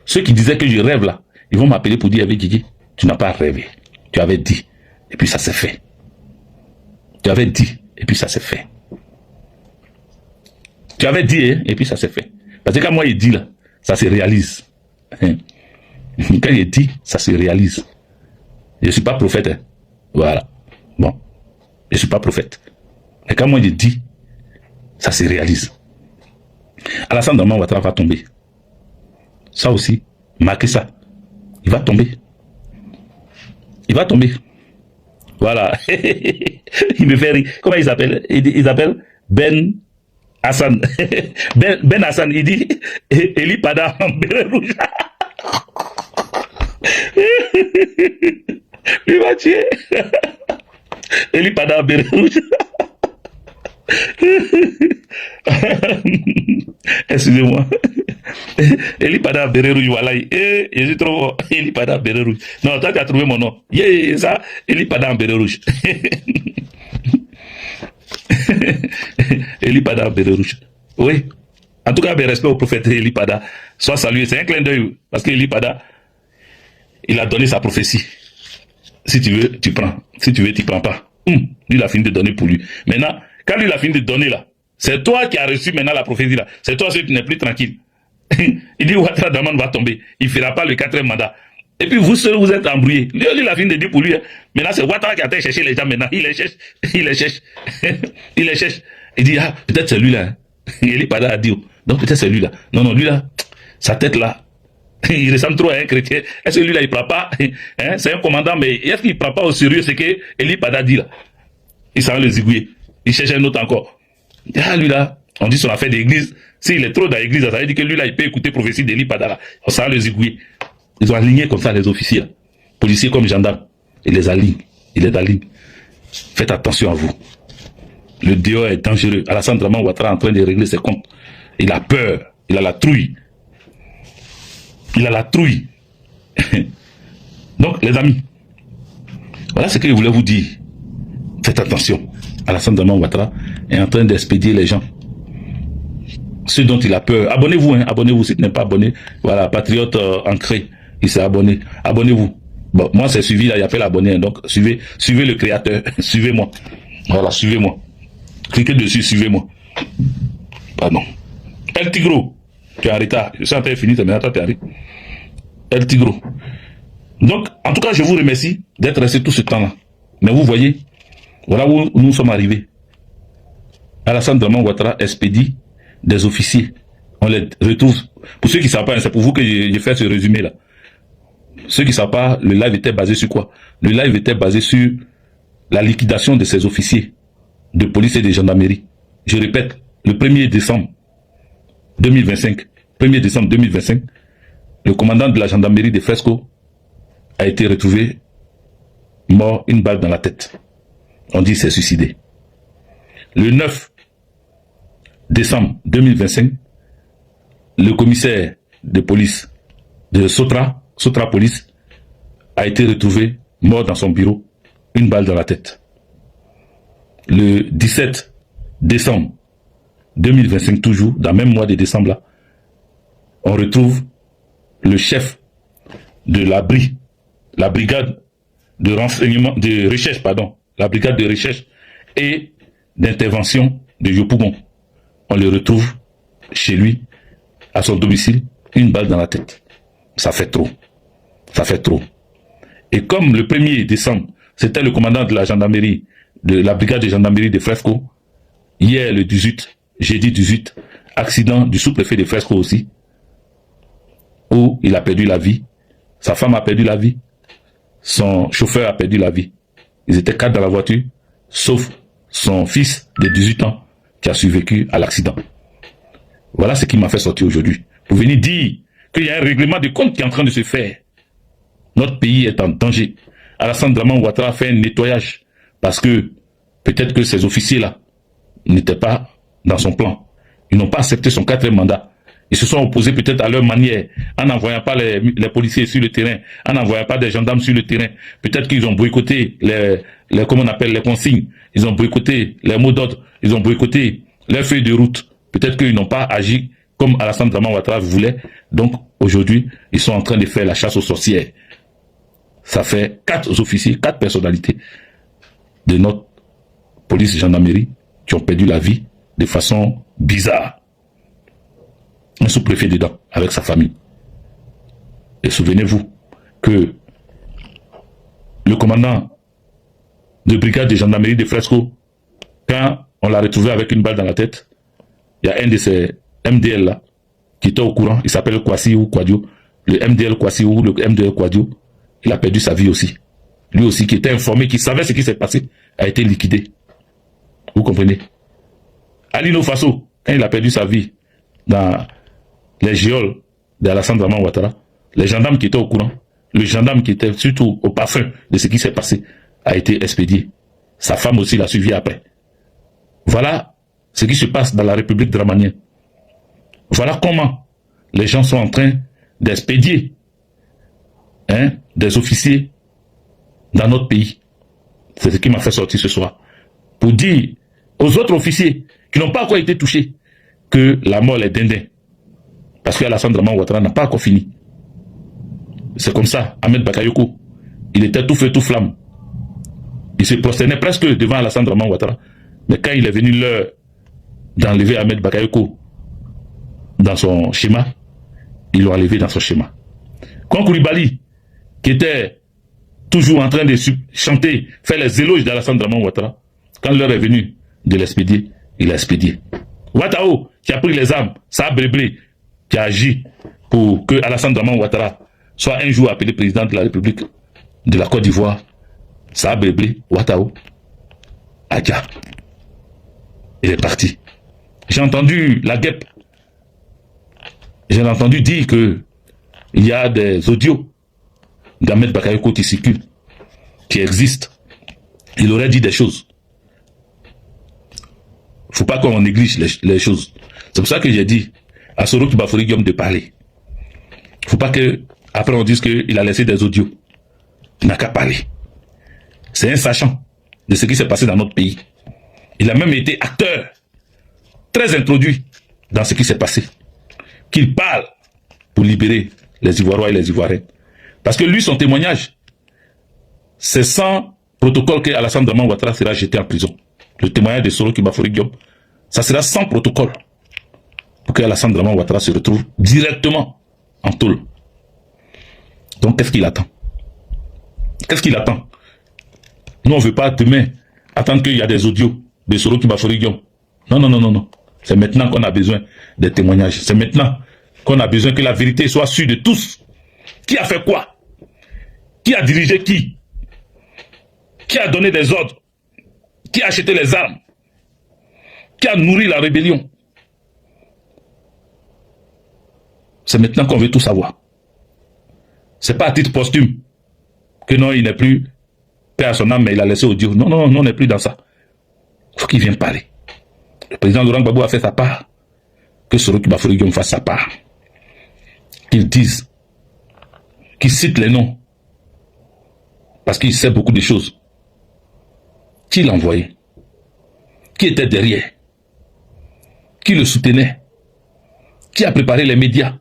ceux qui disaient que je rêve là, ils vont m'appeler pour dire, avec Didier, tu n'as pas rêvé. Tu avais dit, et puis ça s'est fait. Tu avais dit, et puis ça s'est fait. Tu avais dit, hein, et puis ça s'est fait. Parce que quand moi il dit là, ça se réalise. Hein? Quand il dit, ça se réalise. Je ne suis pas prophète. Hein? Voilà. Bon. Je ne suis pas prophète. Mais quand moi je dis, ça se réalise. Alassane Draman Ouattara va tomber. Ça aussi, marquez ça. Il va tomber. Il va tomber. Voilà. Il me fait rire. Comment il s'appelle? Il s'appelle Ben Hassan. Ben Hassan, il dit Eli Pada en béret rouge. Il va tuer. Eli Pada en béret rouge. Excusez-moi. Eli Pada béret rouge, voilà. Je suis trop fort. Eli Pada béret rouge. Non, toi tu as trouvé mon nom. Yeah, ça, Eli Pada béret rouge. Eli Pada béret rouge. Oui. En tout cas, respect au prophète Eli Pada. Sois salué. C'est un clin d'œil. Parce que Eli Pada, il a donné sa prophétie. Si tu veux, tu prends. Si tu veux, tu prends pas. Lui, il a fini de donner pour lui. Maintenant, quand lui, il a fini de donner là, c'est toi qui as reçu maintenant la prophétie là. C'est toi celui qui n'est plus tranquille. Il dit Ouattara Draman va tomber. Il ne fera pas le 4e mandat. Et puis vous seuls, vous êtes embrouillés. Lui, il a fini de dire pour lui. Hein. Maintenant, c'est Ouattara qui a été chercher les gens maintenant. Il les cherche. Il les cherche. Il les cherche. Il dit, ah, peut-être c'est lui là. Eli Pada a dit, donc peut-être c'est lui là. Non, non, lui là, sa tête là, il ressemble trop à un chrétien. Est-ce que lui là, il ne prend pas hein? C'est un commandant, mais est-ce qu'il ne prend pas au sérieux ce que Eli Pada dit là? Il s'en va les zigouiller. Il cherche un autre encore. Ah, lui là, on dit son affaire d'église. S'il est trop dans l'église, ça veut dire que lui là, il peut écouter prophétie d'Eli Pada là. On s'en va les zigouiller. Ils ont aligné comme ça les officiers, là. Policiers comme gendarmes. Ils les alignent. Ils les alignent. Faites attention à vous. Le dehors est dangereux. Alassane Draman Ouattara est en train de régler ses comptes. Il a peur. Il a la trouille. Il a la trouille. Donc, les amis, voilà ce que je voulais vous dire. Faites attention. Alassane Draman Ouattara est en train d'expédier les gens. Ceux dont il a peur. Abonnez-vous, hein. Abonnez-vous si tu n'es pas abonné. Voilà, patriote ancré. Il s'est abonné. Abonnez-vous. Bon, moi, c'est suivi, là, il appelle abonné. Hein. Donc, suivez le créateur. Suivez-moi. Voilà, suivez-moi. Cliquez dessus, suivez-moi. Pardon. El Tigro. Tu es en retard. Je suis en train de finir, mais attends, tu arrives. El Tigro. Donc, en tout cas, je vous remercie d'être resté tout ce temps-là. Mais vous voyez, voilà où nous sommes arrivés. Alassane Draman Ouattara expédie des officiers. On les retrouve. Pour ceux qui ne savent pas, c'est pour vous que j'ai fait ce résumé-là. Ceux qui ne savent pas, le live était basé sur quoi? Le live était basé sur la liquidation de ces officiers de police et de gendarmerie. Je répète, le 1er décembre 2025, 1er décembre 2025, le commandant de la gendarmerie de Fresco a été retrouvé mort, une balle dans la tête. On dit qu'il s'est suicidé. Le 9 décembre 2025, le commissaire de police de Sotra Police, a été retrouvé mort dans son bureau, une balle dans la tête. Le 17 décembre 2025, toujours, dans le même mois de décembre là, on retrouve le chef de la brigade de renseignement, de recherche, pardon, la brigade de recherche et d'intervention de Yopougon. On le retrouve chez lui, à son domicile, une balle dans la tête. Ça fait trop. Ça fait trop. Et comme le 1er décembre, c'était le commandant de la gendarmerie, de la brigade de gendarmerie de Fresco, hier le 18, jeudi 18, accident du sous-préfet de Fresco aussi, où il a perdu la vie, sa femme a perdu la vie, son chauffeur a perdu la vie. Ils étaient 4 dans la voiture, sauf son fils de 18 ans qui a survécu à l'accident. Voilà ce qui m'a fait sortir aujourd'hui. Pour venir dire qu'il y a un règlement de compte qui est en train de se faire. Notre pays est en danger. Alassane Draman Ouattara a fait un nettoyage parce que peut-être que ces officiers-là n'étaient pas dans son plan. Ils n'ont pas accepté son 4e mandat. Ils se sont opposés peut-être à leur manière, en n'envoyant pas les policiers sur le terrain, en n'envoyant pas des gendarmes sur le terrain. Peut-être qu'ils ont boycotté comment on appelle, les consignes. Ils ont boycotté les mots d'ordre. Ils ont boycotté les feuilles de route. Peut-être qu'ils n'ont pas agi comme Alassane Draman Ouattara voulait. Donc, aujourd'hui, ils sont en train de faire la chasse aux sorcières. Ça fait 4 officiers, 4 personnalités de notre police et gendarmerie qui ont perdu la vie de façon bizarre. Un sous-préfet dedans, avec sa famille. Et souvenez-vous que le commandant de brigade de gendarmerie de Fresco, quand on l'a retrouvé avec une balle dans la tête, il y a un de ces MDL là, qui était au courant, il s'appelle Kwasi ou Kwadio, le MDL Kwasi ou le MDL Kwadio, il a perdu sa vie aussi. Lui aussi qui était informé, qui savait ce qui s'est passé, a été liquidé. Vous comprenez? Alino Faso, quand il a perdu sa vie dans les géoles d'Alassane Draman Ouattara, les gendarmes qui étaient au courant, le gendarme qui était surtout au parfum de ce qui s'est passé, a été expédié. Sa femme aussi l'a suivi après. Voilà ce qui se passe dans la République dramanienne. Voilà comment les gens sont en train d'expédier des officiers dans notre pays. C'est ce qui m'a fait sortir ce soir. Pour dire aux autres officiers qui n'ont pas encore été touchés que la mort est dindin. Parce que Alassane Draman Ouattara n'a pas encore fini. C'est comme ça, Ahmed Bakayoko, il était tout feu, tout flamme. Il se prosternait presque devant Alassane Draman Ouattara. Mais quand il est venu l'heure d'enlever Ahmed Bakayoko dans son schéma, ils l'ont enlevé dans son schéma. Quand Koulibaly, qui était toujours en train de chanter, faire les éloges d'Alassane Draman Ouattara, quand l'heure est venue de l'expédier, il l'a expédié. Ouattao, qui a pris les armes, ça a Breblé, qui a agi pour que Alassane Draman Ouattara soit un jour appelé président de la République de la Côte d'Ivoire, ça a Breblé, Ouattao, Adja. Il est parti. J'ai entendu la guêpe. J'ai entendu dire que il y a des audios d'Ahmed Bakayoko qui circulent, qui existent. il aurait dit des choses. Faut pas qu'on néglige les choses. C'est pour ça que j'ai dit à Soro Kibafori Guillaume de parler. Faut pas que, après on dise qu'il a laissé des audios. Il n'a qu'à parler. C'est un sachant de ce qui s'est passé dans notre pays. Il a même été acteur, très introduit dans ce qui s'est passé. Qu'il parle pour libérer les Ivoiriens et les Ivoiriennes. Parce que lui, son témoignage, c'est sans protocole que Alassane Draman Ouattara sera jeté en prison. Le témoignage de Soro Kibafori Guillaume, ça sera sans protocole pour que Alassane Draman Ouattara se retrouve directement en tôle. Donc qu'est-ce qu'il attend? Qu'est-ce qu'il attend? Nous, on ne veut pas demain attendre qu'il y a des audios de Soro Kibafori Guillaume. Non, non, non, non, non. C'est maintenant qu'on a besoin des témoignages. C'est maintenant qu'on a besoin que la vérité soit sûre de tous. Qui a fait quoi? Qui a dirigé qui? Qui a donné des ordres? Qui a acheté les armes? Qui a nourri la rébellion? C'est maintenant qu'on veut tout savoir. C'est pas à titre posthume que non, il n'est plus paix à son âme, mais il a laissé audio. Non, non, non, on n'est plus dans ça. Il faut qu'il vienne parler. Le président Laurent Gbagbo a fait sa part. Que Soro Kibafori Guillaume fasse sa part. Qu'il dise, qu'il cite les noms. Parce qu'il sait beaucoup de choses. Qui l'a envoyé? Qui était derrière? Qui le soutenait? Qui a préparé les médias?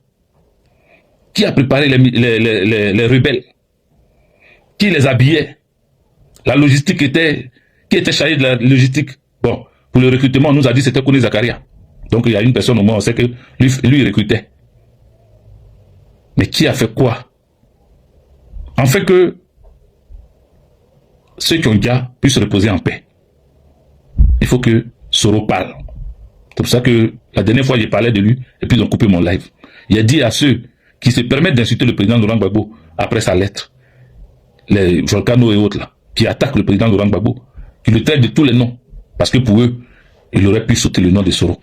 Qui a préparé les rebelles? Qui les habillait? La logistique qui était chargée de la logistique. Bon, pour le recrutement, on nous a dit que c'était Kone Zakaria. Donc il y a une personne au moins, on sait que lui il recrutait. Mais qui a fait quoi? En fait que ceux qui ont déjà puissent reposer en paix. Il faut que Soro parle. C'est pour ça que la dernière fois j'ai parlé de lui et puis ils ont coupé mon live. Il a dit à ceux qui se permettent d'insulter le président Laurent Gbagbo après sa lettre, les Volcano et autres là, qui attaquent le président Laurent Gbagbo, qui le traitent de tous les noms. Parce que pour eux, il aurait pu sauter le nom de Soro.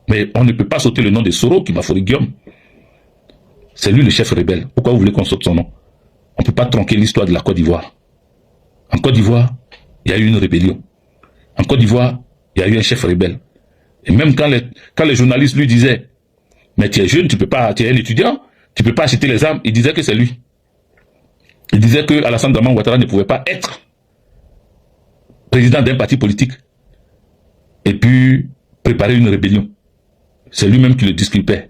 Mais on ne peut pas sauter le nom de Soro Kibafori Guillaume. C'est lui le chef rebelle. Pourquoi vous voulez qu'on saute son nom? On ne peut pas tronquer l'histoire de la Côte d'Ivoire. En Côte d'Ivoire, il y a eu une rébellion. En Côte d'Ivoire, il y a eu un chef rebelle. Et même quand les journalistes lui disaient, mais tu es jeune, tu peux pas, tu es un étudiant, tu peux pas acheter les armes, il disait que c'est lui. Il disait que Alassane Draman Ouattara ne pouvait pas être président d'un parti politique et puis préparer une rébellion. C'est lui-même qui le disculpait.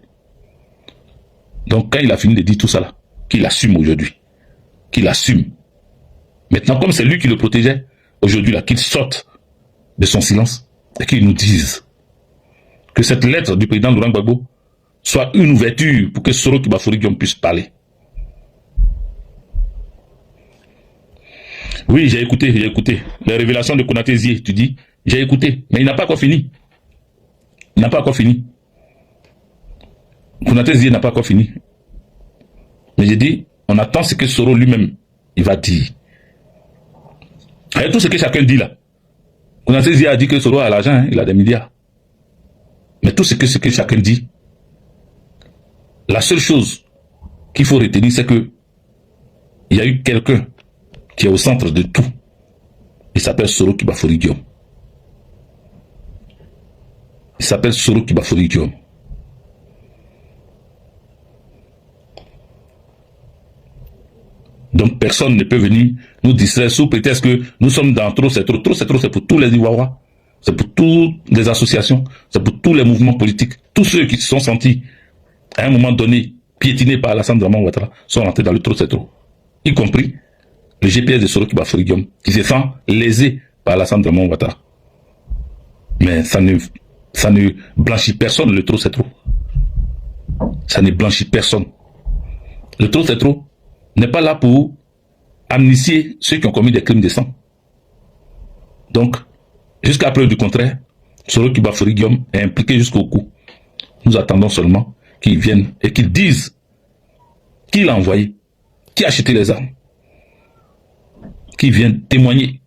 Donc quand il a fini de dire tout ça là, qu'il assume aujourd'hui, qu'il assume. Maintenant, comme c'est lui qui le protégeait, aujourd'hui là, qu'il sorte de son silence et qu'il nous dise que cette lettre du président Laurent Gbagbo soit une ouverture pour que Soro Kibafori Guillaume puisse parler. Oui, j'ai écouté les révélations de Konaté Zie, tu dis, j'ai écouté, mais il n'a pas encore fini. Il n'a pas encore fini. Konaté Zie n'a pas encore fini. Mais j'ai dit, on attend ce que Soro lui-même, il va dire. Et tout ce que chacun dit là. Konaté Zie a dit que Soro a l'argent, hein, il a des milliards. Mais tout ce que chacun dit, la seule chose qu'il faut retenir, c'est que il y a eu quelqu'un qui est au centre de tout. Il s'appelle Soro Kibafori Guillaume. Il s'appelle Soro Kibafori Guillaume. Donc personne ne peut venir nous distraire sous prétexte que nous sommes dans trop, c'est trop, c'est pour tous les Ivoiriens, c'est pour toutes les associations, c'est pour tous les mouvements politiques. Tous ceux qui se sont sentis, à un moment donné, piétinés par Alassane Draman Ouattara, sont rentrés dans le trop, c'est trop. Y compris le GPS de Soro Kibafori Guillaume, qui se sent lésé par Alassane Draman Ouattara. Mais ça ne blanchit personne, le trop, c'est trop. Ça ne blanchit personne. Le trop, c'est trop n'est pas là pour amnistier ceux qui ont commis des crimes de sang. Donc, jusqu'à preuve du contraire, Soro Kibafori Guillaume est impliqué jusqu'au cou. Nous attendons seulement qu'ils viennent et qu'ils disent qui l'a envoyé, qui a acheté les armes, qui viennent témoigner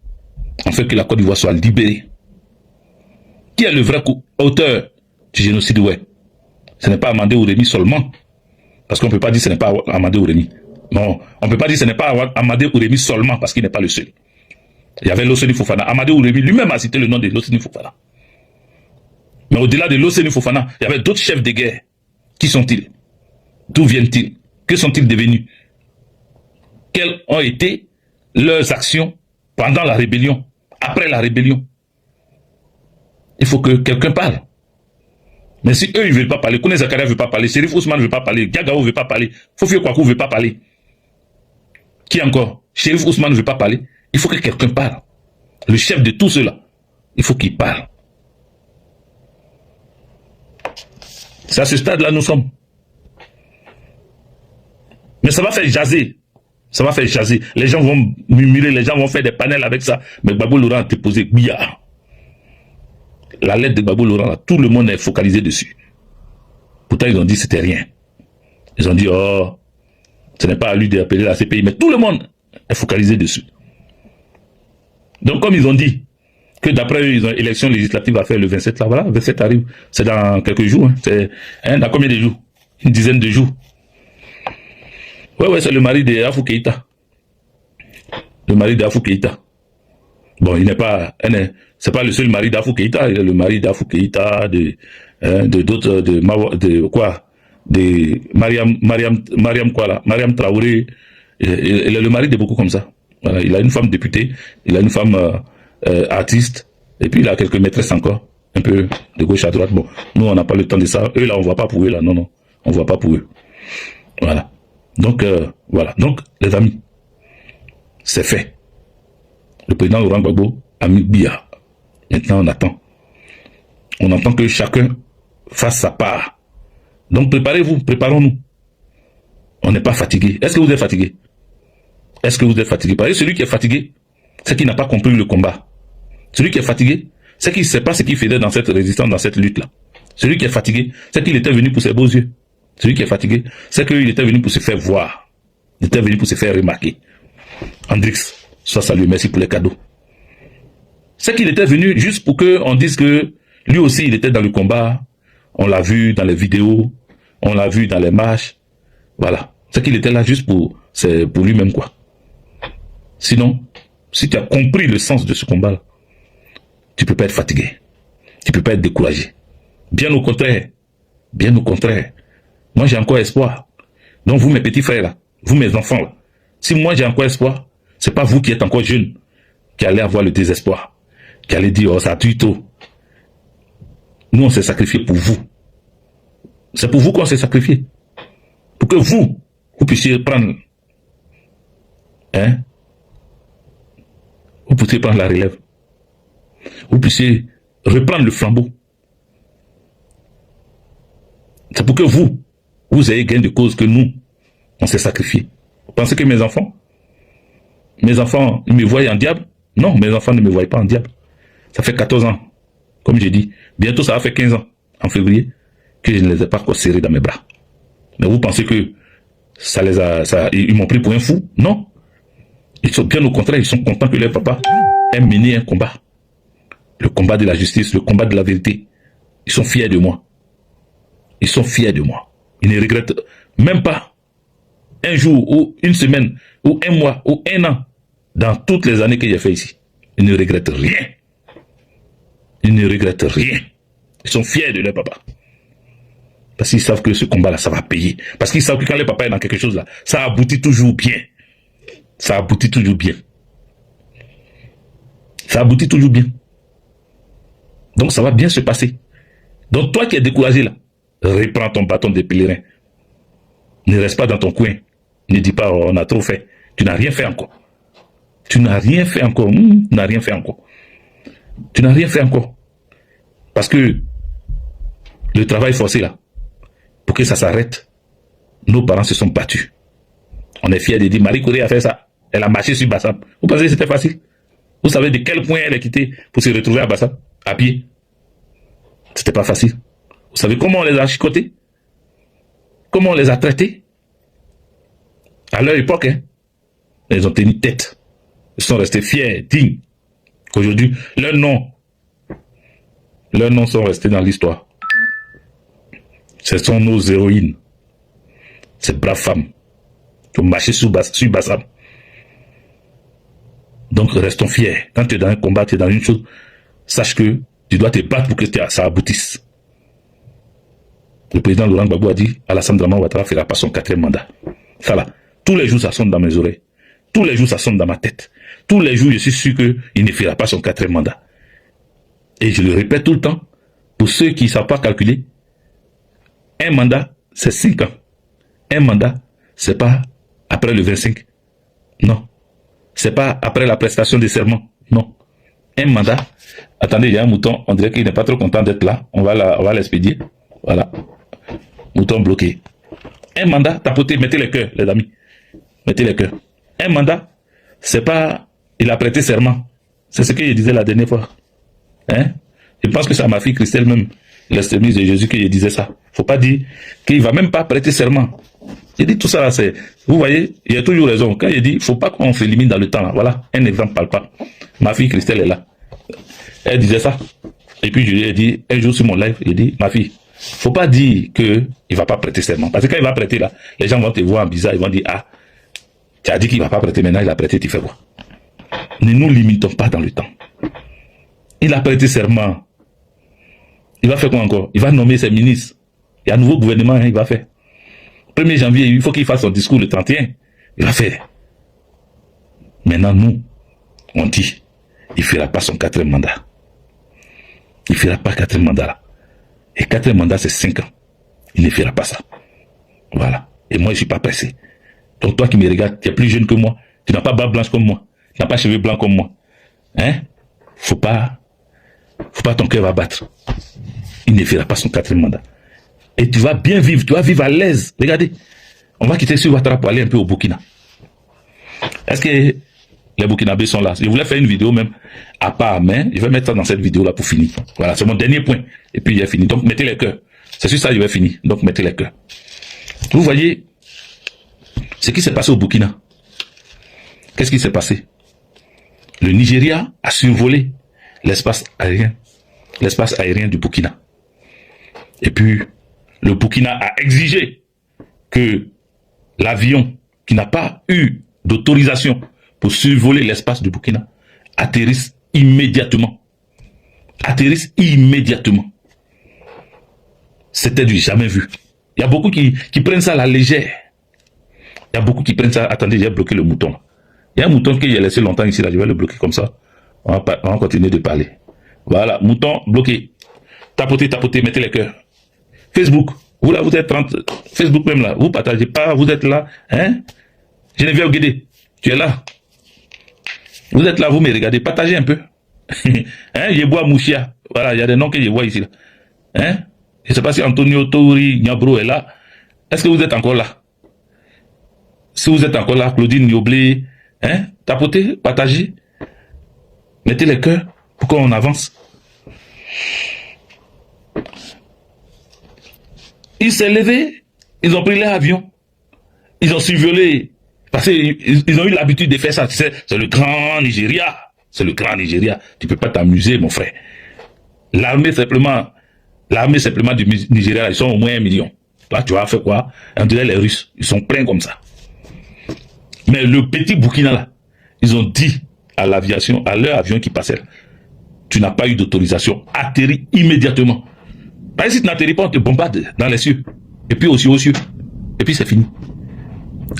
en fait que la Côte d'Ivoire soit libérée. Qui est le vrai auteur du génocide ouest? Ce n'est pas Amandé Ouremi seulement, parce qu'on ne peut pas dire que ce n'est pas Amandé Ouremi. Non, on ne peut pas dire que ce n'est pas Amandé Ouremi seulement, parce qu'il n'est pas le seul. Il y avait l'Osseni Fofana. Amadou Ourébi lui-même a cité le nom de l'Osseni Fofana. Mais au-delà de l'Osseni Fofana, il y avait d'autres chefs de guerre. Qui sont-ils? D'où viennent-ils? Que sont-ils devenus? Quelles ont été leurs actions pendant la rébellion, après la rébellion? Il faut que quelqu'un parle. Mais si eux, ils ne veulent pas parler, Kouné Zakaria ne veut pas parler, Chérif Ousmane ne veut pas parler, Gagao ne veut pas parler, Fofio Kwaku ne veut pas parler. Qui encore? Chérif Ousmane ne veut pas parler. Il faut que quelqu'un parle. Le chef de tout cela, il faut qu'il parle. C'est à ce stade-là nous sommes. Mais ça va faire jaser. Ça va faire jaser. Les gens vont murmurer, les gens vont faire des panels avec ça. Mais Gbagbo Laurent a déposé Bia. La lettre de Gbagbo Laurent, tout le monde est focalisé dessus. Pourtant, ils ont dit que c'était rien. Ils ont dit, oh, ce n'est pas à lui d'appeler la CPI. Mais tout le monde est focalisé dessus. Donc, comme ils ont dit que d'après eux, ils ont élection législative à faire le 27, là, voilà, le 27 arrive. C'est dans quelques jours. Hein. C'est dans combien de jours? Une dizaine de jours. Ouais, c'est le mari de Afou Keïta. Le mari d'Afou Keïta. Bon, il n'est pas, c'est pas le seul mari d'Afou Keïta, il est le mari d'Afou Keïta, d'autres, de Mariam quoi là, Mariam Traoré, il est le mari de beaucoup comme ça. Voilà, il a une femme députée, il a une femme artiste, et puis il a quelques maîtresses encore, un peu de gauche à droite. Bon, nous on n'a pas le temps de ça, eux là on voit pas pour eux là, non, on voit pas pour eux. Voilà. Donc, voilà. Donc, les amis, c'est fait. Le président Laurent Gbagbo a mis Bia. Maintenant, on attend. On attend que chacun fasse sa part. Donc, préparez-vous, préparons-nous. On n'est pas fatigué. Est-ce que vous êtes fatigué? Est-ce que vous êtes fatigué? Parce que celui qui est fatigué, c'est qu'il n'a pas compris le combat. Celui qui est fatigué, c'est qu'il ne sait pas ce qu'il faisait dans cette résistance, dans cette lutte-là. Celui qui est fatigué, c'est qu'il était venu pour ses beaux yeux. Celui qui est fatigué, c'est qu'il était venu pour se faire voir. Il était venu pour se faire remarquer. Andrix, soit salué, merci pour les cadeaux. C'est qu'il était venu juste pour qu'on dise que lui aussi, il était dans le combat. On l'a vu dans les vidéos, on l'a vu dans les marches. Voilà. C'est qu'il était là juste pour lui-même, quoi. Sinon, si tu as compris le sens de ce combat-là, tu ne peux pas être fatigué. Tu ne peux pas être découragé. Bien au contraire. Bien au contraire. Moi, j'ai encore espoir. Donc, vous, mes petits frères, là, vous, mes enfants, là, si moi, j'ai encore espoir, c'est pas vous qui êtes encore jeunes qui allez avoir le désespoir, qui allez dire, oh, ça tue trop. Nous, on s'est sacrifié pour vous. C'est pour vous qu'on s'est sacrifié. Pour que vous puissiez prendre, vous puissiez prendre la relève. Vous puissiez reprendre le flambeau. C'est pour que vous ayez gain de cause que nous, on s'est sacrifié. Vous pensez que mes enfants, ils me voient en diable? Non, mes enfants ne me voient pas en diable. Ça fait 14 ans, comme j'ai dit. Bientôt, ça va faire 15 ans, en février, que je ne les ai pas encore serrés dans mes bras. Mais vous pensez que ils m'ont pris pour un fou? Non. Ils sont bien au contraire, ils sont contents que leur papa ait mené un combat. Le combat de la justice, le combat de la vérité. Ils sont fiers de moi. Ils sont fiers de moi. Ils ne regrettent même pas un jour ou une semaine ou un mois ou un an dans toutes les années que j'ai fait ici. Ils ne regrettent rien. Ils ne regrettent rien. Ils sont fiers de leur papa. Parce qu'ils savent que ce combat-là, ça va payer. Parce qu'ils savent que quand le papa est dans quelque chose là, ça aboutit toujours bien. Ça aboutit toujours bien. Ça aboutit toujours bien. Donc ça va bien se passer. Donc toi qui es découragé là, reprends ton bâton de pèlerin. Ne reste pas dans ton coin. Ne dis pas, oh, on a trop fait. Tu n'as rien fait encore. Tu n'as rien fait encore. Tu n'as rien fait encore. Tu n'as rien fait encore. Parce que le travail forcé là, pour que ça s'arrête, nos parents se sont battus. On est fiers de dire, Marie Corée a fait ça. Elle a marché sur Bassam. Vous pensez que c'était facile? Vous savez de quel point elle est quittée pour se retrouver à Bassam, à pied? C'était pas facile. Vous savez comment on les a chicotés? Comment on les a traités? À leur époque, ils ont tenu tête. Ils sont restés fiers, dignes. Aujourd'hui, leurs noms sont restés dans l'histoire. Ce sont nos héroïnes. Ces braves femmes qui ont marché sur Bassam. Donc restons fiers. Quand tu es dans un combat, tu es dans une chose, sache que tu dois te battre pour que ça aboutisse. Le président Laurent Gbagbo a dit, Alassane Dramane Ouattara fera pas son 4e mandat. Ça là, tous les jours ça sonne dans mes oreilles. Tous les jours ça sonne dans ma tête. Tous les jours je suis sûr qu'il ne fera pas son 4e mandat. Et je le répète tout le temps, pour ceux qui ne savent pas calculer, un mandat c'est 5 ans. Un mandat, c'est pas après le 25. Non. C'est pas après la prestation de serment. Non. Un mandat. Attendez, il y a un mouton. On dirait qu'il n'est pas trop content d'être là. On va l'expédier. Voilà. Mouton bloqué. Un mandat, tapotez, mettez les cœurs, les amis. Mettez les cœurs. Un mandat, c'est pas, il a prêté serment. C'est ce que je disais la dernière fois. Hein? Je pense que c'est à ma fille Christelle même, l'extrémiste de Jésus, que je disais ça. Faut pas dire qu'il va même pas prêter serment. J'ai dit tout ça là, c'est, vous voyez, il a toujours raison. Quand il dit, faut pas qu'on s'élimine dans le temps là. Voilà, un exemple palpable. Ma fille Christelle est là. Elle disait ça. Et puis je lui ai dit, un jour sur mon live, il dit, ma fille, faut pas dire que il va pas prêter serment. Parce que quand il va prêter là, les gens vont te voir en bizarre, ils vont dire, ah, tu as dit qu'il va pas prêter, maintenant il a prêté, tu fais quoi? Ne nous limitons pas dans le temps. Il a prêté serment. Il va faire quoi encore? Il va nommer ses ministres. Il y a un nouveau gouvernement, hein, il va faire. 1er janvier, il faut qu'il fasse son discours le 31. Il va faire. Maintenant, nous, on dit, il ne fera pas son 4e mandat. Il ne fera pas 4e mandat là. Et 4e mandat, c'est 5 ans. Il ne fera pas ça. Voilà. Et moi, je ne suis pas pressé. Donc toi qui me regardes, tu es plus jeune que moi. Tu n'as pas barbe blanche comme moi. Tu n'as pas cheveux blancs comme moi. Hein? Faut pas ton cœur va battre. Il ne fera pas son 4e mandat. Et tu vas bien vivre, tu vas vivre à l'aise. Regardez, on va quitter sur Ouattara pour aller un peu au Burkina. Est-ce que les Burkinabés sont là? Je voulais faire une vidéo même à part, mais je vais mettre ça dans cette vidéo-là pour finir. Voilà, c'est mon dernier point. Et puis il est fini. Donc mettez les cœurs. C'est sur ça que je vais finir. Donc mettez les cœurs. Vous voyez ce qui s'est passé au Burkina. Qu'est-ce qui s'est passé? Le Nigeria a survolé l'espace aérien du Burkina. Et puis, le Burkina a exigé que l'avion qui n'a pas eu d'autorisation pour survoler l'espace du Burkina atterrisse immédiatement. Atterrisse immédiatement. C'était du jamais vu. Il y a beaucoup qui prennent ça à la légère. Il y a beaucoup qui prennent ça. Attendez, j'ai bloqué le mouton. Il y a un mouton que j'ai laissé longtemps ici, là. Je vais le bloquer comme ça. On va continuer de parler. Voilà, mouton bloqué. Tapotez, mettez les cœurs. Facebook, vous là, vous êtes 30. Facebook même là, vous partagez pas, vous êtes là. Hein? Geneviève Guédé, tu es là. Vous êtes là, vous me regardez, partagez un peu. Hein? Yeboa Mouchia. Voilà, il y a des noms que je vois ici là. Hein? Je ne sais pas si Antonio Touri Niabro est là. Est-ce que vous êtes encore là? Si vous êtes encore là, Claudine Nioblé, hein? Tapotez, partagez. Mettez les cœurs pour qu'on avance. Ils s'est levé, ils ont pris l'avion, ils ont survolé, parce qu'ils ont eu l'habitude de faire ça. Tu sais, c'est le grand Nigeria. C'est le grand Nigeria. Tu peux pas t'amuser, mon frère. L'armée simplement du Nigeria, ils sont au moins 1 million. Toi, tu vas faire quoi? On dirait les Russes. Ils sont pleins comme ça. Mais le petit Burkina là, ils ont dit à l'aviation, à leur avion qui passait là, tu n'as pas eu d'autorisation, atterris immédiatement. Parce que si tu n'atterris pas, on te bombarde dans les cieux. Et puis aussi aux cieux. Et puis c'est fini.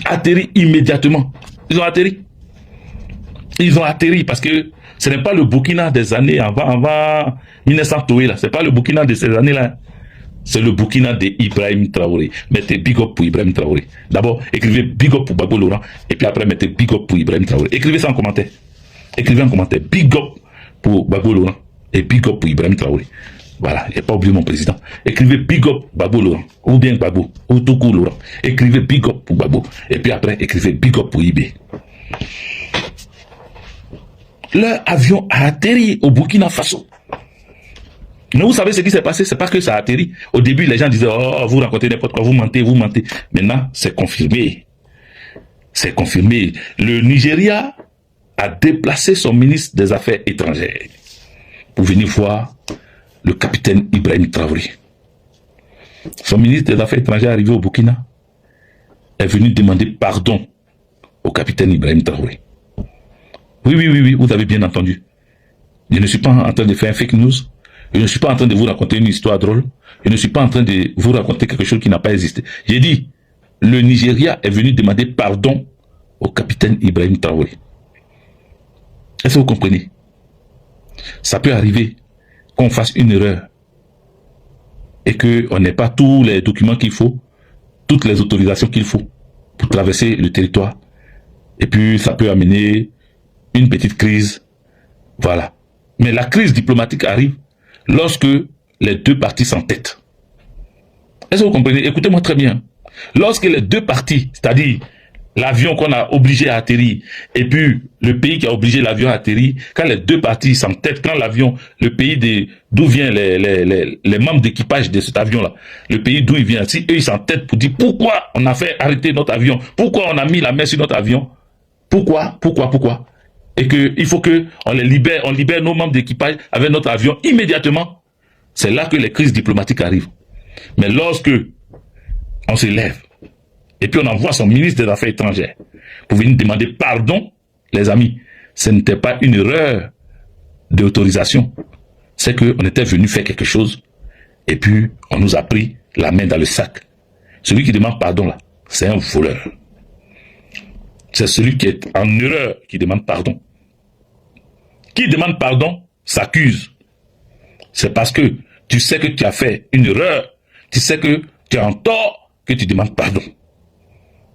Atterris immédiatement. Ils ont atterri. Ils ont atterri parce que ce n'est pas le Burkina des années avant 1900 Toé là. C'est pas le Burkina de ces années là. C'est le Burkina d'Ibrahim Traoré. Mettez big up pour Ibrahim Traoré. D'abord, écrivez big up pour Gbagbo Laurent. Et puis après, mettez big up pour Ibrahim Traoré. Écrivez ça en commentaire. Écrivez en commentaire. Big up pour Gbagbo Laurent. Et big up pour Ibrahim Traoré. Voilà, il n'y a pas oublié mon président. Écrivez big up Gbagbo Laurent. Ou bien Gbagbo. Ou tout court Laurent. Écrivez big up pour Gbagbo. Et puis après, écrivez big up pour IB. Leur avion a atterri au Burkina Faso. Mais vous savez ce qui s'est passé, c'est pas que ça a atterri. Au début, les gens disaient, oh, vous racontez n'importe quoi, vous mentez. Maintenant, c'est confirmé. C'est confirmé. Le Nigeria a déplacé son ministre des Affaires étrangères pour venir voir le capitaine Ibrahim Traoré. Son ministre des Affaires étrangères arrivé au Burkina est venu demander pardon au capitaine Ibrahim Traoré. Oui, oui, oui, oui, vous avez bien entendu. Je ne suis pas en train de faire un fake news. Je ne suis pas en train de vous raconter une histoire drôle. Je ne suis pas en train de vous raconter quelque chose qui n'a pas existé. J'ai dit, le Nigeria est venu demander pardon au capitaine Ibrahim Traoré. Est-ce que vous comprenez? Ça peut arriver qu'on fasse une erreur et qu'on n'ait pas tous les documents qu'il faut, toutes les autorisations qu'il faut pour traverser le territoire. Et puis, ça peut amener une petite crise. Voilà. Mais la crise diplomatique arrive lorsque les deux parties s'entêtent. Est-ce que vous comprenez? Écoutez-moi très bien. Lorsque les deux parties, c'est-à-dire l'avion qu'on a obligé à atterrir, et puis le pays qui a obligé l'avion à atterrir, quand les deux parties s'entêtent, quand l'avion, le pays d'où viennent les membres d'équipage de cet avion-là, le pays d'où il vient, si eux ils s'entêtent pour dire pourquoi on a fait arrêter notre avion, pourquoi on a mis la main sur notre avion, pourquoi, et qu'il faut que on libère nos membres d'équipage avec notre avion immédiatement, c'est là que les crises diplomatiques arrivent. Mais lorsque on se lève, et puis on envoie son ministre des Affaires étrangères pour venir demander pardon, les amis, ce n'était pas une erreur d'autorisation, c'est qu'on était venu faire quelque chose, et puis on nous a pris la main dans le sac. Celui qui demande pardon là, c'est un voleur. C'est celui qui est en erreur qui demande pardon. Qui demande pardon s'accuse. C'est parce que tu sais que tu as fait une erreur, tu sais que tu es en tort, que tu demandes pardon.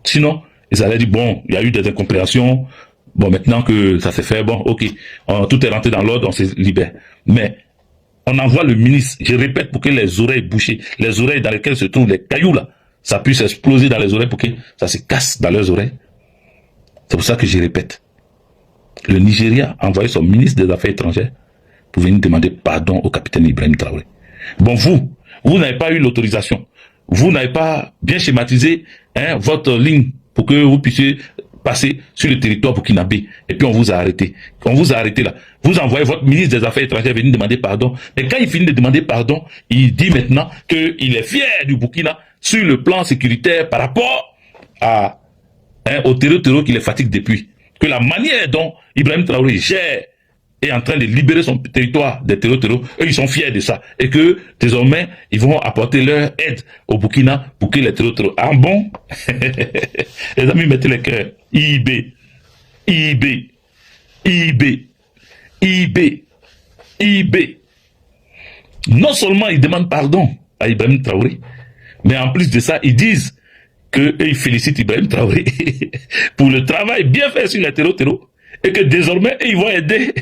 Sinon, ils allaient dire, bon, il y a eu des incompréhensions, bon, maintenant que ça s'est fait, bon, ok, tout est rentré dans l'ordre, on se libère. Mais on envoie le ministre, je répète, pour que les oreilles bouchées, les oreilles dans lesquelles se trouvent les cailloux là, ça puisse exploser dans les oreilles pour que ça se casse dans leurs oreilles. C'est pour ça que je répète. Le Nigeria a envoyé son ministre des Affaires étrangères pour venir demander pardon au capitaine Ibrahim Traoré. Bon, vous n'avez pas eu l'autorisation. Vous n'avez pas bien schématisé votre ligne pour que vous puissiez passer sur le territoire burkinabé. Et puis on vous a arrêté. On vous a arrêté là. Vous envoyez votre ministre des Affaires étrangères venir demander pardon. Mais quand il finit de demander pardon, il dit maintenant qu'il est fier du Burkina sur le plan sécuritaire par rapport au terreau qui les fatigue depuis. Que la manière dont Ibrahim Traoré gère est en train de libérer son territoire des terreaux, eux ils sont fiers de ça. Et que désormais, ils vont apporter leur aide au Burkina pour que les terreaux... Ah bon? Les amis, mettez les cœurs. IB. Non seulement ils demandent pardon à Ibrahim Traoré, mais en plus de ça, ils disent qu'ils félicitent Ibrahim Traoré pour le travail bien fait sur les terreaux, et que désormais, ils vont aider.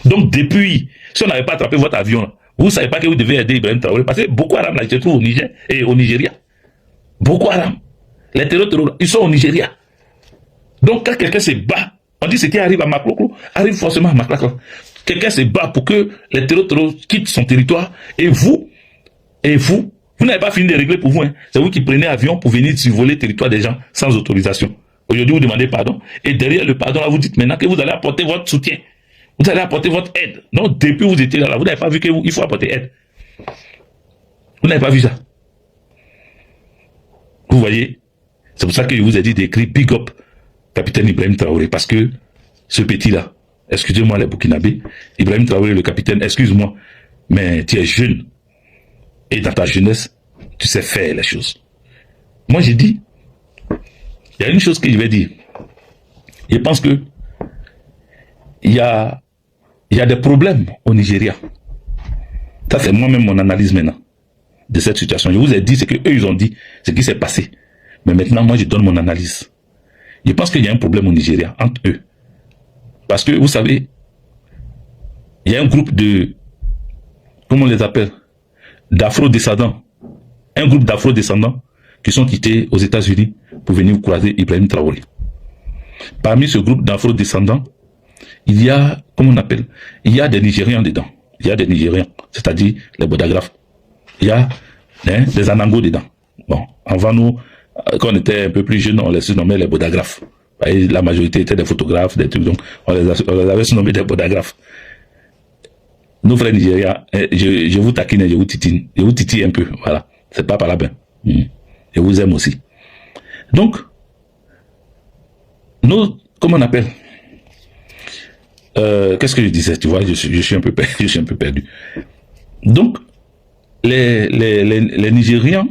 Donc, depuis, si on n'avait pas attrapé votre avion, vous ne savez pas que vous devez aider Ibrahim Traoré, parce que Boko Haram, là, ils se trouvent au Niger et au Nigeria. Boko Haram, les terreaux, ils sont au Nigeria. Donc, quand quelqu'un se bat, on dit ce qui arrive à Makloko, arrive forcément à Makloko. Quelqu'un se bat pour que les terreaux quittent son territoire, et vous n'avez pas fini de régler pour vous. Hein. C'est vous qui prenez avion pour venir survoler le territoire des gens sans autorisation. Aujourd'hui, vous demandez pardon. Et derrière le pardon, là, vous dites maintenant que vous allez apporter votre soutien. Vous allez apporter votre aide. Non, depuis vous étiez là, vous n'avez pas vu qu'il faut apporter aide. Vous n'avez pas vu ça. Vous voyez? C'est pour ça que je vous ai dit d'écrire Big Up, capitaine Ibrahim Traoré. Parce que ce petit-là, excusez-moi les Burkinabés, Ibrahim Traoré, le capitaine, excuse-moi, mais tu es jeune. Et dans ta jeunesse, tu sais faire les choses. Moi, j'ai dit, il y a une chose que je vais dire. Je pense que il y a des problèmes au Nigeria. Ça, c'est moi-même mon analyse maintenant de cette situation. Je vous ai dit ce qu'eux, ils ont dit, ce qui s'est passé. Mais maintenant, moi, je donne mon analyse. Je pense qu'il y a un problème au Nigeria entre eux. Parce que, vous savez, il y a un groupe de, comment on les appelle, d'afro-descendants. Un groupe d'afro-descendants qui sont quittés aux États-Unis pour venir croiser Ibrahim Traoré. Parmi ce groupe d'afro-descendants, il y a, comment on appelle, il y a des Nigérians dedans. Il y a des Nigérians, c'est-à-dire les Bodagraphes. Il y a des Anangos dedans. Bon, avant nous, quand on était un peu plus jeunes, on les surnommait les Bodagraphes. La majorité étaient des photographes, des trucs, donc on les avait surnommés des Bodagraphes. Nos frères Nigériens, je vous taquine, je vous titille un peu, voilà. C'est pas par la peine. Je vous aime aussi. Donc, comment on appelle? qu'est-ce que je disais, tu vois, je suis un peu perdu, je suis un peu perdu. Donc, les Nigérians,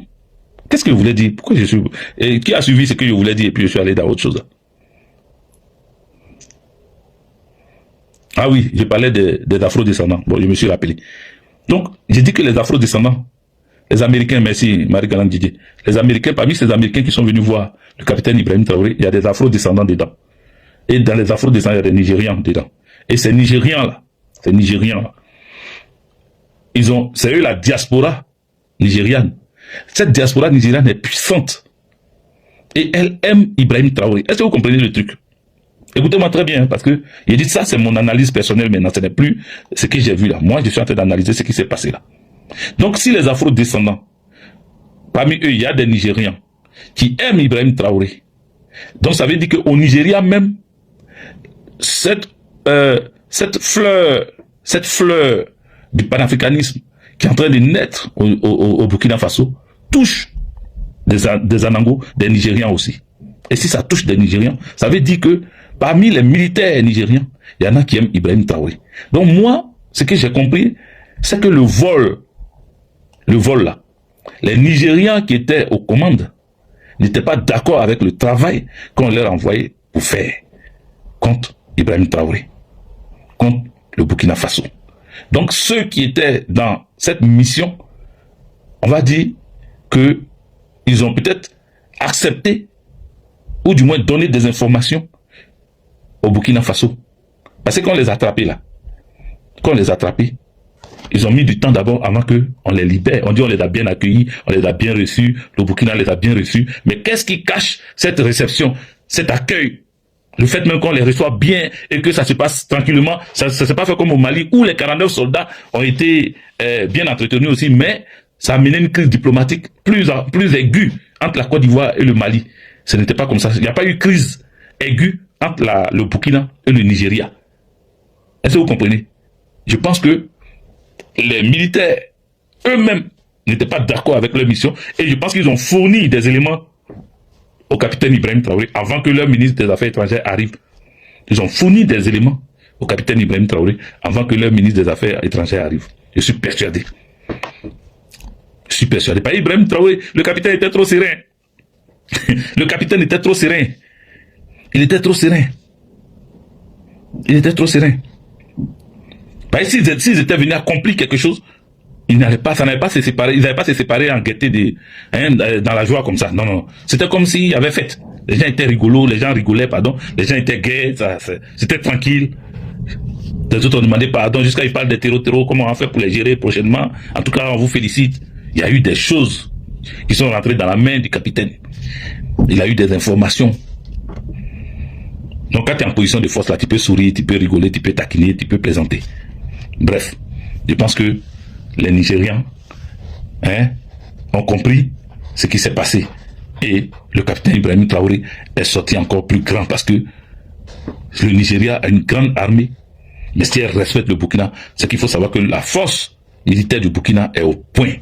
qu'est-ce que je voulais dire? Pourquoi je suis... Et qui a suivi ce que je voulais dire et puis je suis allé dans autre chose? Ah oui, je parlais des afro-descendants. Bon, je me suis rappelé. Donc, j'ai dit que les afro-descendants, les Américains, merci Marie-Galante Didier, les Américains, parmi ces Américains qui sont venus voir le capitaine Ibrahim Traoré, il y a des afro-descendants dedans. Et dans les afro-descendants, il y a des Nigérians dedans. Et ces Nigérians-là, c'est eux la diaspora nigériane. Cette diaspora nigériane est puissante. Et elle aime Ibrahim Traoré. Est-ce que vous comprenez le truc? Écoutez-moi très bien, parce que je dis ça, c'est mon analyse personnelle maintenant, ce n'est plus ce que j'ai vu là. Moi, je suis en train d'analyser ce qui s'est passé là. Donc, si les afro-descendants, parmi eux, il y a des Nigérians qui aiment Ibrahim Traoré, donc ça veut dire qu'au Nigeria même, cette fleur du panafricanisme qui est en train de naître au Burkina Faso touche des Anangos, des Nigérians aussi. Et si ça touche des Nigérians, ça veut dire que parmi les militaires nigériens, il y en a qui aiment Ibrahim Traoré. Donc moi, ce que j'ai compris, c'est que le vol là, les Nigérians qui étaient aux commandes n'étaient pas d'accord avec le travail qu'on leur envoyait pour faire contre Ibrahim Traoré, contre le Burkina Faso. Donc ceux qui étaient dans cette mission, on va dire que ils ont peut-être accepté ou du moins donné des informations au Burkina Faso. Parce qu'on les a attrapés là. Quand on les a attrapés, ils ont mis du temps d'abord avant qu'on les libère. On dit on les a bien accueillis, on les a bien reçus, le Burkina les a bien reçus. Mais qu'est-ce qui cache cette réception, cet accueil? Le fait même qu'on les reçoit bien et que ça se passe tranquillement, ça ne s'est pas fait comme au Mali où les 49 soldats ont été bien entretenus aussi, mais ça a mené une crise diplomatique plus aiguë entre la Côte d'Ivoire et le Mali. Ce n'était pas comme ça. Il n'y a pas eu crise aiguë entre le Burkina et le Nigeria. Est-ce que vous comprenez? Je pense que les militaires eux-mêmes n'étaient pas d'accord avec leur mission et je pense qu'ils ont fourni des éléments au capitaine Ibrahim Traoré avant que leur ministre des Affaires étrangères arrive. Ils ont fourni des éléments au capitaine Ibrahim Traoré avant que leur ministre des Affaires étrangères arrive. Je suis persuadé. Je suis persuadé. Par Ibrahim Traoré, le capitaine était trop serein. Le capitaine était trop serein. Il était trop serein. Il était trop serein. Parce que s'ils étaient venus accomplir quelque chose, ça n'allait pas se séparer, ils n'allaient pas se séparer en gaieté dans la joie comme ça. Non, non. C'était comme s'il y avait fête. Les gens étaient rigolos, les gens rigolaient, pardon. Les gens étaient gais, c'était tranquille. Les autres ont demandé pardon jusqu'à ils parlent des terreaux, comment on va faire pour les gérer prochainement. En tout cas, on vous félicite. Il y a eu des choses qui sont rentrées dans la main du capitaine. Il a eu des informations. Donc quand tu es en position de force là, tu peux sourire, tu peux rigoler, tu peux taquiner, tu peux plaisanter. Bref, je pense que les Nigérians ont compris ce qui s'est passé. Et le capitaine Ibrahim Traoré est sorti encore plus grand parce que le Nigeria a une grande armée. Mais si elle respecte le Burkina, c'est qu'il faut savoir que la force militaire du Burkina est au point.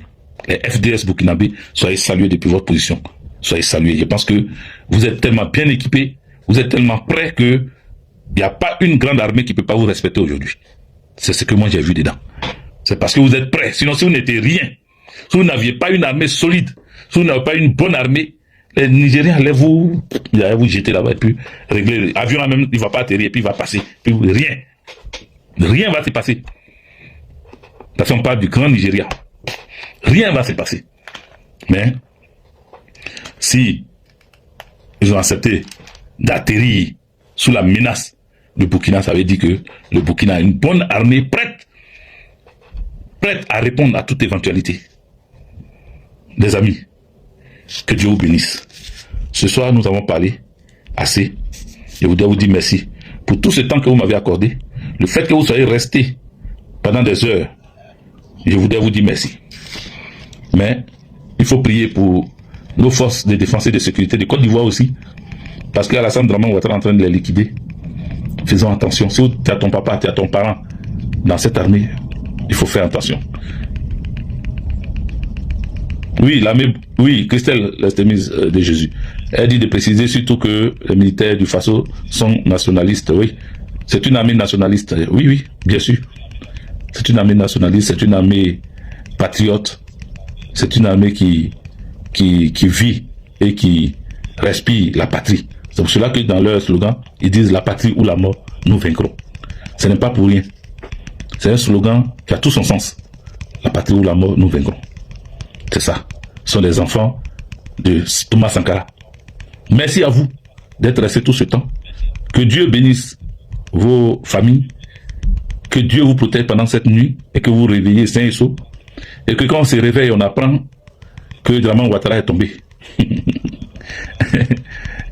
Les FDS burkinabés, soyez salués depuis votre position. Soyez salués. Je pense que vous êtes tellement bien équipés, vous êtes tellement prêts que il n'y a pas une grande armée qui ne peut pas vous respecter aujourd'hui. C'est ce que moi j'ai vu dedans. C'est parce que vous êtes prêts. Sinon, si vous n'étiez rien, si vous n'aviez pas une armée solide, si vous n'avez pas une bonne armée, les Nigériens allaient vous jeter là-bas et puis régler. L'avion là même, il ne va pas atterrir et puis il va passer. Puis rien. Rien va se passer. Parce qu'on parle du grand Nigeria. Rien va se passer. Mais, si ils ont accepté d'atterrir sous la menace du Burkina, ça veut dire que le Burkina a une bonne armée prête à répondre à toute éventualité. Les amis, que Dieu vous bénisse. Ce soir, nous avons parlé assez. Je voudrais vous dire merci pour tout ce temps que vous m'avez accordé. Le fait que vous soyez restés pendant des heures, je voudrais vous dire merci. Mais il faut prier pour nos forces de défense et de sécurité de Côte d'Ivoire aussi. Parce qu'Alassane Draman Ouattara est en train de les liquider. Faisons attention. Si tu as ton papa, tu as ton parent dans cette armée, il faut faire attention. Oui, oui, Christelle, l'Estémise de Jésus. Elle dit de préciser surtout que les militaires du Faso sont nationalistes, oui. C'est une armée nationaliste. Oui, oui, bien sûr. C'est une armée nationaliste, c'est une armée patriote. C'est une armée qui vit et qui respire la patrie. C'est pour cela que dans leur slogan, ils disent la patrie ou la mort, nous vaincrons. Ce n'est pas pour rien. C'est un slogan qui a tout son sens. La patrie ou la mort, nous vaincrons. C'est ça. Ce sont les enfants de Thomas Sankara. Merci à vous d'être restés tout ce temps. Que Dieu bénisse vos familles. Que Dieu vous protège pendant cette nuit et que vous vous réveillez sains et saufs. Et que quand on se réveille, on apprend que Dramane Ouattara est tombé.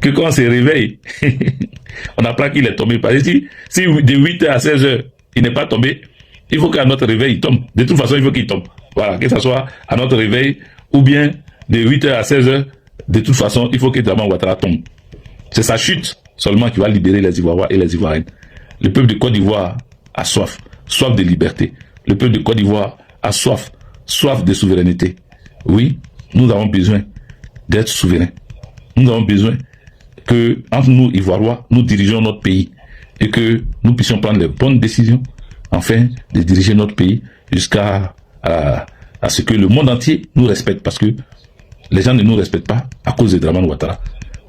Que quand on se réveille, on apprend qu'il est tombé. Parce que si de 8h à 16h, il n'est pas tombé, il faut qu'à notre réveil, il tombe. De toute façon, il faut qu'il tombe. Voilà, que ce soit à notre réveil ou bien de 8h à 16h, de toute façon, il faut que Dramane Ouattara tombe. C'est sa chute seulement qui va libérer les Ivoiriens et les Ivoiriennes. Le peuple de Côte d'Ivoire a soif, soif de liberté. Le peuple de Côte d'Ivoire a soif, soif de souveraineté. Oui, nous avons besoin d'être souverains. Nous avons besoin que, entre nous, Ivoiriens, nous dirigeons notre pays et que nous puissions prendre les bonnes décisions afin de diriger notre pays jusqu'à ce que le monde entier nous respecte, parce que les gens ne nous respectent pas à cause de Dramane Ouattara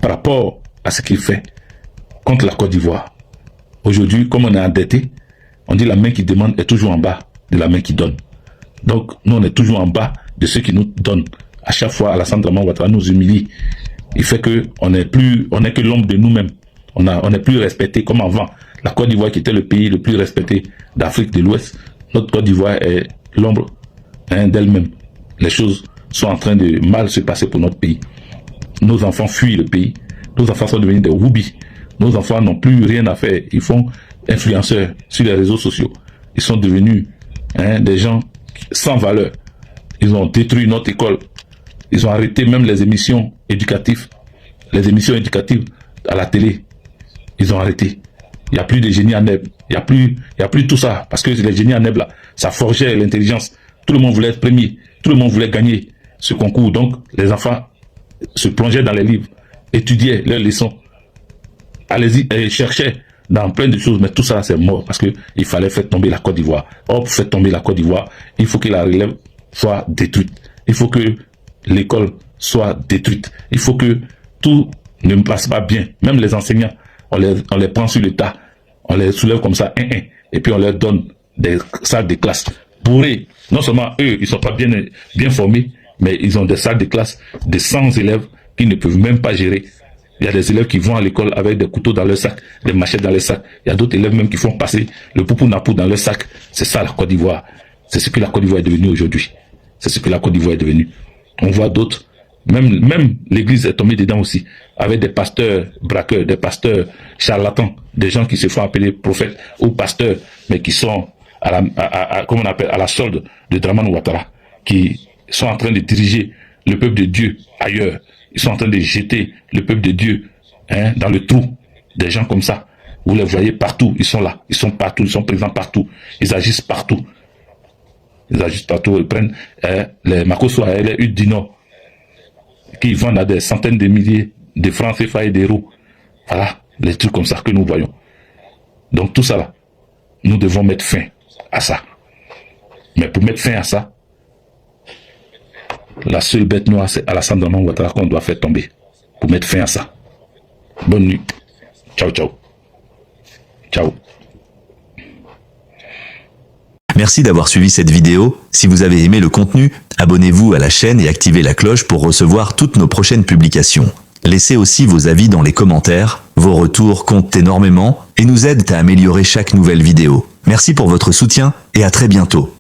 par rapport à ce qu'il fait contre la Côte d'Ivoire. Aujourd'hui, comme on est endetté, on dit la main qui demande est toujours en bas de la main qui donne. Donc, nous, on est toujours en bas de ceux qui nous donnent. À chaque fois, Alassane Dramane Ouattara nous humilie. Il fait que on n'est que l'ombre de nous-mêmes. On n'est plus respecté comme avant. La Côte d'Ivoire, qui était le pays le plus respecté d'Afrique de l'Ouest, notre Côte d'Ivoire est l'ombre d'elle-même. Les choses sont en train de mal se passer pour notre pays. Nos enfants fuient le pays. Nos enfants sont devenus des woubis. Nos enfants n'ont plus rien à faire. Ils font influenceurs sur les réseaux sociaux. Ils sont devenus des gens sans valeur. Ils ont détruit notre école. Ils ont arrêté même les émissions éducatives. Les émissions éducatives à la télé. Ils ont arrêté. Il n'y a plus de génie en neb. Il n'y a plus tout ça. Parce que les génies en neb, là, ça forgeait l'intelligence. Tout le monde voulait être premier. Tout le monde voulait gagner ce concours. Donc, les enfants se plongeaient dans les livres, étudiaient leurs leçons, allez-y, et cherchaient dans plein de choses. Mais tout ça, c'est mort. Parce qu'il fallait faire tomber la Côte d'Ivoire. Or, pour faire tomber la Côte d'Ivoire, il faut que la relève soit détruite. Il faut que l'école soit détruite. Il faut que tout ne passe pas bien. Même les enseignants, on les prend sur le tas. On les soulève comme ça, et puis on leur donne des salles de classe bourrées. Non seulement eux, ils sont pas bien formés, mais ils ont des salles de classe de 100 élèves qui ne peuvent même pas gérer. Il y a des élèves qui vont à l'école avec des couteaux dans leur sac, des machettes dans leur sac. Il y a d'autres élèves même qui font passer le poupou-napou dans leur sac. C'est ça la Côte d'Ivoire. C'est ce que la Côte d'Ivoire est devenue aujourd'hui. C'est ce que la Côte d'Ivoire est devenue. On voit d'autres. Même l'église est tombée dedans aussi, avec des pasteurs braqueurs, des pasteurs charlatans, des gens qui se font appeler prophètes ou pasteurs, mais qui sont comment on appelle, à la solde de Dramane Ouattara, qui sont en train de diriger le peuple de Dieu ailleurs. Ils sont en train de jeter le peuple de Dieu dans le trou. Des gens comme ça, vous les voyez partout, ils sont là, ils sont partout, ils sont présents partout, ils agissent partout. Ils agissent partout, ils prennent les Makosoa et les Udino, qui vendent à des centaines de milliers de francs CFA et d'euros. Voilà, les trucs comme ça que nous voyons. Donc tout ça là, nous devons mettre fin à ça. Mais pour mettre fin à ça, la seule bête noire, c'est Alassane Dramane Ouattara qu'on doit faire tomber. Pour mettre fin à ça. Bonne nuit. Ciao, ciao. Ciao. Merci d'avoir suivi cette vidéo. Si vous avez aimé le contenu, abonnez-vous à la chaîne et activez la cloche pour recevoir toutes nos prochaines publications. Laissez aussi vos avis dans les commentaires. Vos retours comptent énormément et nous aident à améliorer chaque nouvelle vidéo. Merci pour votre soutien et à très bientôt.